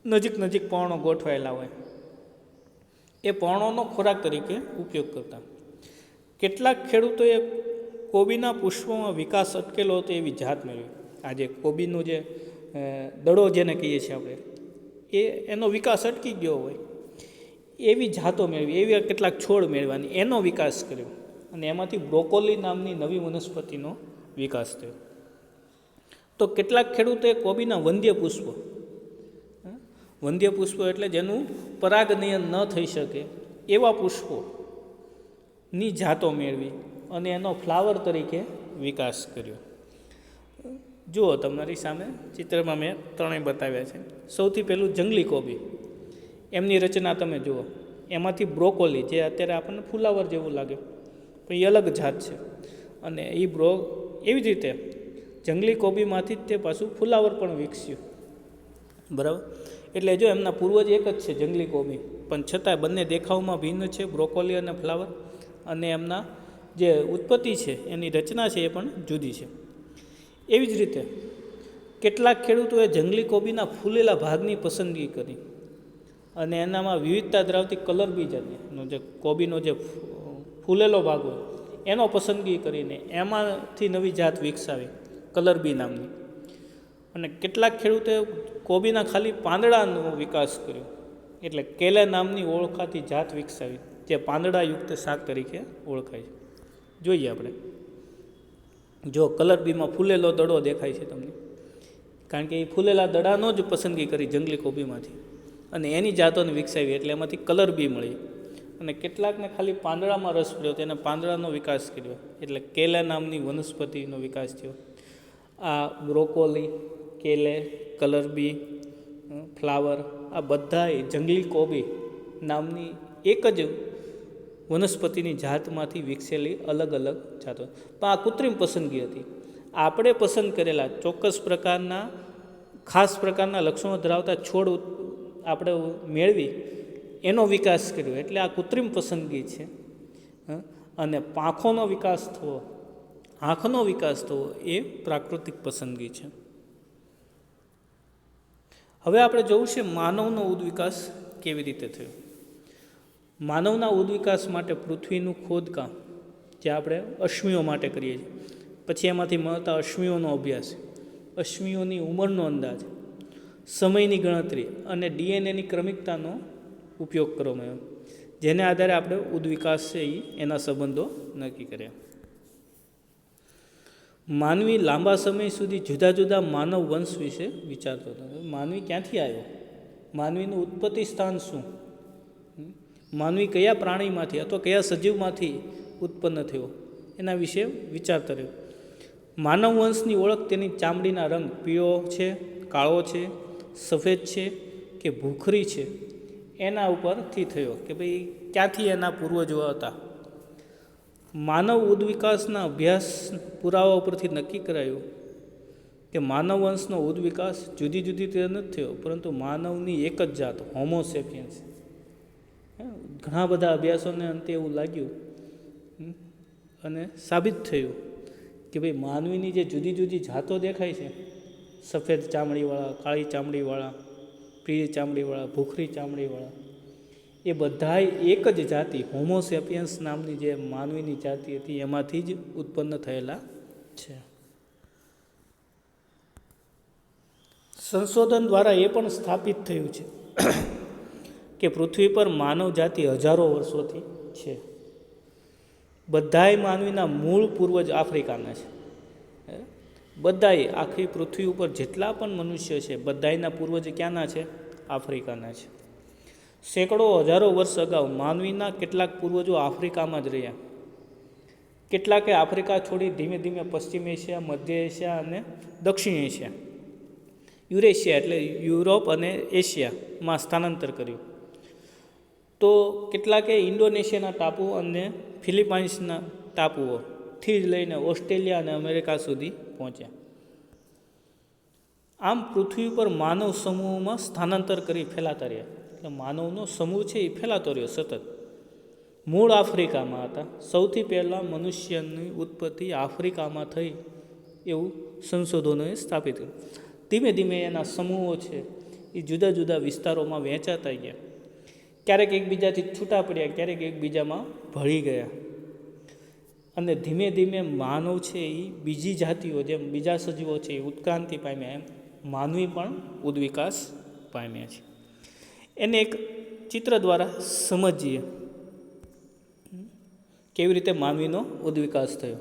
A: નજીક નજીક પર્ણો ગોઠવાયેલા હોય, એ પર્ણોનો ખોરાક તરીકે ઉપયોગ કરતા. કેટલાક ખેડૂતોએ કોબીના પુષ્પોમાં વિકાસ અટકેલો હતો એવી જાત મેળવી. આજે કોબીનું જે દડો જેને કહીએ છીએ આપણે, એનો વિકાસ અટકી ગયો હોય એવી જાતો મેળવી, એવી કેટલાક છોડ મેળવવાની, એનો વિકાસ કર્યો, અને એમાંથી બ્રોકોલી નામની નવી વનસ્પતિનો વિકાસ થયો. તો કેટલાક ખેડૂતોએ કોબીના વંધ્ય પુષ્પો એટલે જેનું પરાગનયન ન થઈ શકે એવા પુષ્પોની જાતો મેળવી અને એનો ફ્લાવર તરીકે વિકાસ કર્યો. જુઓ તમારી સામે ચિત્રમાં મેં ત્રણેય બતાવ્યા છે. સૌથી પહેલું જંગલી કોબી, એમની રચના તમે જુઓ. એમાંથી બ્રોકોલી, જે અત્યારે આપણને ફુલાવર જેવું લાગે પણ એ અલગ જાત છે, અને એવી જ રીતે જંગલી કોબીમાંથી જ તે પાછું ફુલાવર પણ વિકસ્યું, બરાબર. એટલે જો એમના પૂર્વજ એક જ છે જંગલી કોબી, પણ છતાંય બંને દેખાવમાં ભિન્ન છે, બ્રોકોલી અને ફ્લાવર, અને એમના જે ઉત્પત્તિ છે એની રચના છે એ પણ જુદી છે. એવી જ રીતે કેટલાક ખેડૂતોએ જંગલી કોબીના ફૂલેલા ભાગની પસંદગી કરી અને એનામાં વિવિધતા ધરાવતી કલરબી જાતનો જે કોબીનો જે ફૂલેલો ભાગ હોય એનો પસંદગી કરીને એમાંથી નવી જાત વિકસાવી, કલરબી નામની. અને કેટલાક ખેડૂતોએ કોબીના ખાલી પાંદડાનો વિકાસ કર્યો, એટલે કેલે નામની ઓળખાતી જાત વિકસાવી, જે પાંદડાયુક્ત શાક તરીકે ઓળખાય છે. જોઈએ આપણે, જો કલરબીમાં ફૂલેલો દડો દેખાય છે તમને, કારણ કે એ ફૂલેલા દડાનો જ પસંદગી કરી જંગલી કોબીમાંથી અને એની જાતોને વિકસાવી, એટલે એમાંથી કલરબી મળી. અને કેટલાકને ખાલી પાંદડામાં રસ પડ્યો, તેને પાંદડાનો વિકાસ કર્યો, એટલે કેલે નામની વનસ્પતિનો વિકાસ થયો. આ બ્રોકોલી, કેલે, કલરબી, ફ્લાવર, આ બધાય જંગલી કોબી નામની એક જ વનસ્પતિની જાતમાંથી વિકસેલી અલગ અલગ જાતો. પણ આ કૃત્રિમ પસંદગી હતી. આપણે પસંદ કરેલા ચોક્કસ પ્રકારના ખાસ પ્રકારના લક્ષણો ધરાવતા છોડ આપણે મેળવી એનો વિકાસ કર્યો, એટલે આ કૃત્રિમ પસંદગી છે. અને પાંખોનો વિકાસ થવો, આંખનો વિકાસ થવો એ પ્રાકૃતિક પસંદગી છે. હવે આપણે જોવું છે માનવનો ઉદ્વિકાસ કેવી રીતે થયો. માનવના ઉદ્વિકાસ માટે પૃથ્વીનું ખોદકામ જે આપણે અશ્મિઓ માટે કરીએ છીએ, પછી એમાંથી મળતા અશ્મિઓનો અભ્યાસ, અશ્મિઓની ઉંમરનો અંદાજ, સમયની ગણતરી અને ડીએનએની ક્રમિકતાનો ઉપયોગ કરવામાં આવ્યો, જેને આધારે આપણે ઉદ્વિકાસ છે એના સંબંધો નક્કી કર્યા. માનવી લાંબા સમય સુધી જુદા જુદા માનવ વંશ વિશે વિચારતો હતો. માનવી ક્યાંથી આવ્યો, માનવીનું ઉત્પત્તિ સ્થાન શું, માનવી કયા પ્રાણીમાંથી અથવા કયા સજીવમાંથી ઉત્પન્ન થયો એના વિશે વિચારતા રહ્યો. માનવ વંશની ઓળખ તેની ચામડીના રંગ પીળો છે, કાળો છે, સફેદ છે કે ભૂખરી છે એના ઉપરથી થયો કે ભાઈ ક્યાંથી એના પૂર્વજો હતા. માનવ ઉદ્વિકાસના અભ્યાસ પુરાવા ઉપરથી નક્કી કરાયું કે માનવ વંશનો ઉદ્વિકાસ જુદી જુદી રીતે નથી થયો, પરંતુ માનવની એક જ જાત હોમોસેપિયન્સ. ઘણા બધા અભ્યાસોને અંતે એવું લાગ્યું અને સાબિત થયું કે ભાઈ માનવીની જે જુદી જુદી જાતો દેખાય છે, સફેદ ચામડીવાળા, કાળી ચામડીવાળા, પીળી ચામડીવાળા, ભૂખરી ચામડીવાળા, એ બધાય એક જ જાતિ હોમોસેપિયન્સ નામની જે માનવીની જાતિ હતી એમાંથી જ ઉત્પન્ન થયેલા છે. સંશોધન દ્વારા એ પણ સ્થાપિત થયું છે કે પૃથ્વી પર માનવ જાતિ હજારો વર્ષોથી છે. બધાય માનવીના મૂળ પૂર્વજ આફ્રિકાના છે. બધાય આખી પૃથ્વી ઉપર જેટલા પણ મનુષ્ય છે બધાયના પૂર્વજ ક્યાંના છે? આફ્રિકાના છે. સેંકડો હજારો વર્ષ અગાઉ માનવીના કેટલાક પૂર્વજો આફ્રિકામાં જ રહ્યા. કેટલાકે આફ્રિકા છોડી ધીમે ધીમે પશ્ચિમ એશિયા, મધ્ય એશિયા અને દક્ષિણ એશિયા, યુરેશિયા એટલે યુરોપ અને એશિયામાં સ્થાનાંતર કર્યું. તો કેટલાકે ઇન્ડોનેશિયાના ટાપુ અને ફિલિપાઇન્સના ટાપુઓથી જ લઈને ઓસ્ટ્રેલિયા અને અમેરિકા સુધી પહોંચ્યા. આમ પૃથ્વી પર માનવ સમૂહમાં સ્થાનાંતર કરી ફેલાતા રહ્યા. એટલે માનવનો સમૂહ છે એ ફેલાતો રહ્યો સતત. મૂળ આફ્રિકામાં હતા. સૌથી પહેલાં મનુષ્યની ઉત્પત્તિ આફ્રિકામાં થઈ એવું સંશોધનોએ સ્થાપિત કર્યું. ધીમે ધીમે એના સમૂહો છે એ જુદા જુદા વિસ્તારોમાં વહેંચાતા ગયા. ક્યારેક એકબીજાથી છૂટા પડ્યા, ક્યારેક એકબીજામાં ભળી ગયા. અને ધીમે ધીમે માનવ છે એ બીજી જાતિઓ જેમ બીજા સજીવો છે એ ઉત્ક્રાંતિ પામ્યા, એમ માનવી પણ ઉદ્વિકાસ પામ્યા છે. એને એક ચિત્ર દ્વારા સમજીએ કેવી રીતે માનવીનો ઉદ્વિકાસ થયો.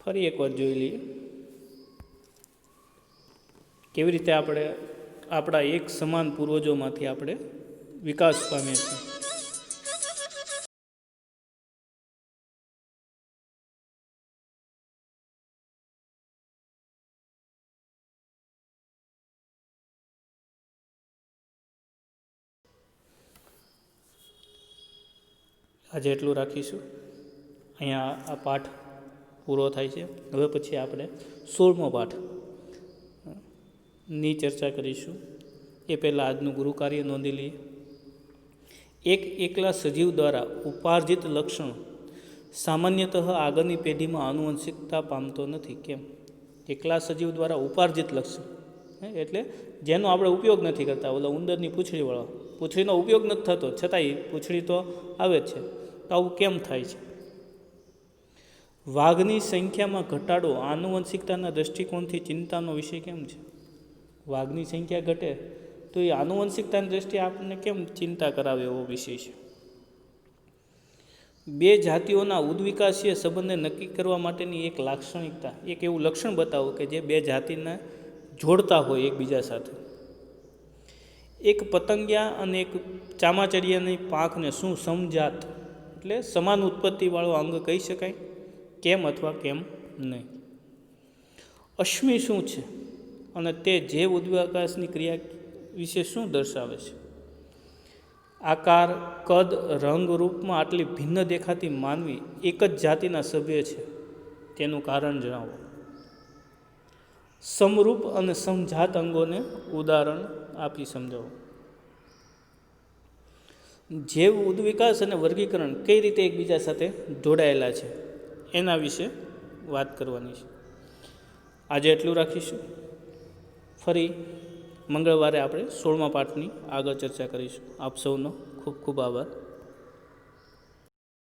A: ફરી એકવાર જોઈ લઈએ કેવી રીતે આપણે આપણા એક સમાન પૂર્વજોમાંથી આપણે વિકાસ પામીએ છીએ. આજે એટલું રાખીશું. અહીંયા આ પાઠ પૂરો થાય છે. હવે પછી આપણે 16મો પાઠ ની ચર્ચા કરીશું. એ પહેલાં આજનું ગુરુ કાર્ય નોંધી લઈએ. એક એકલા સજીવ દ્વારા ઉપાર્જિત લક્ષણ સામાન્યતઃ આગળની પેઢીમાં આનુવંશિકતા પામતો નથી. કેમ? એકલા સજીવ દ્વારા ઉપાર્જિત લક્ષણ એટલે જેનો આપણે ઉપયોગ નથી કરતા. ઓલા ઉંદરની પૂંછડીવાળો, પૂંછડીનો ઉપયોગ નથી થતો છતાંય પૂંછડી તો આવે જ છે. તો આવું કેમ થાય છે? વાઘની સંખ્યામાં ઘટાડો આનુવંશિકતાના દૃષ્ટિકોણથી ચિંતાનો વિષય કેમ છે? વાઘની સંખ્યા ઘટે તો એ આનુવંશિકતાની દૃષ્ટિએ આપણને કેમ ચિંતા કરાવે એવો વિષય છે. બે જાતિઓના ઉદ્વિકાસીય સંબંધને નક્કી કરવા માટેની એક લાક્ષણિકતા, એક એવું લક્ષણ બતાવો કે જે બે જાતિને જોડતા હોય એકબીજા સાથે. એક પતંગિયા અને એક ચામાચડિયાની પાંખને શું સમજાત એટલે સમાન ઉત્પત્તિવાળો અંગ કહી શકાય? કેમ અથવા કેમ નહીં? અશ્મિ શું છે અને તે જૈવ ઉદ્વિકાસની ક્રિયા વિશે શું દર્શાવે છે? આકાર, કદ, રંગ, રૂપમાં આટલી ભિન્ન દેખાતી માનવી એક જ જાતિના સભ્ય છે તેનું કારણ જણાવો. સમરૂપ અને સમજાત અંગોને ઉદાહરણ આપી સમજાવો. જૈવ ઉદ્વિકાસ અને વર્ગીકરણ કઈ રીતે એકબીજા સાથે જોડાયેલા છે એના વિશે વાત કરવાની છે. આજે એટલું રાખીશું. ફરી મંગળવારે આપણે 16મા પાઠની આગળ ચર્ચા કરીશું. આપ સૌનો ખૂબ ખૂબ આભાર.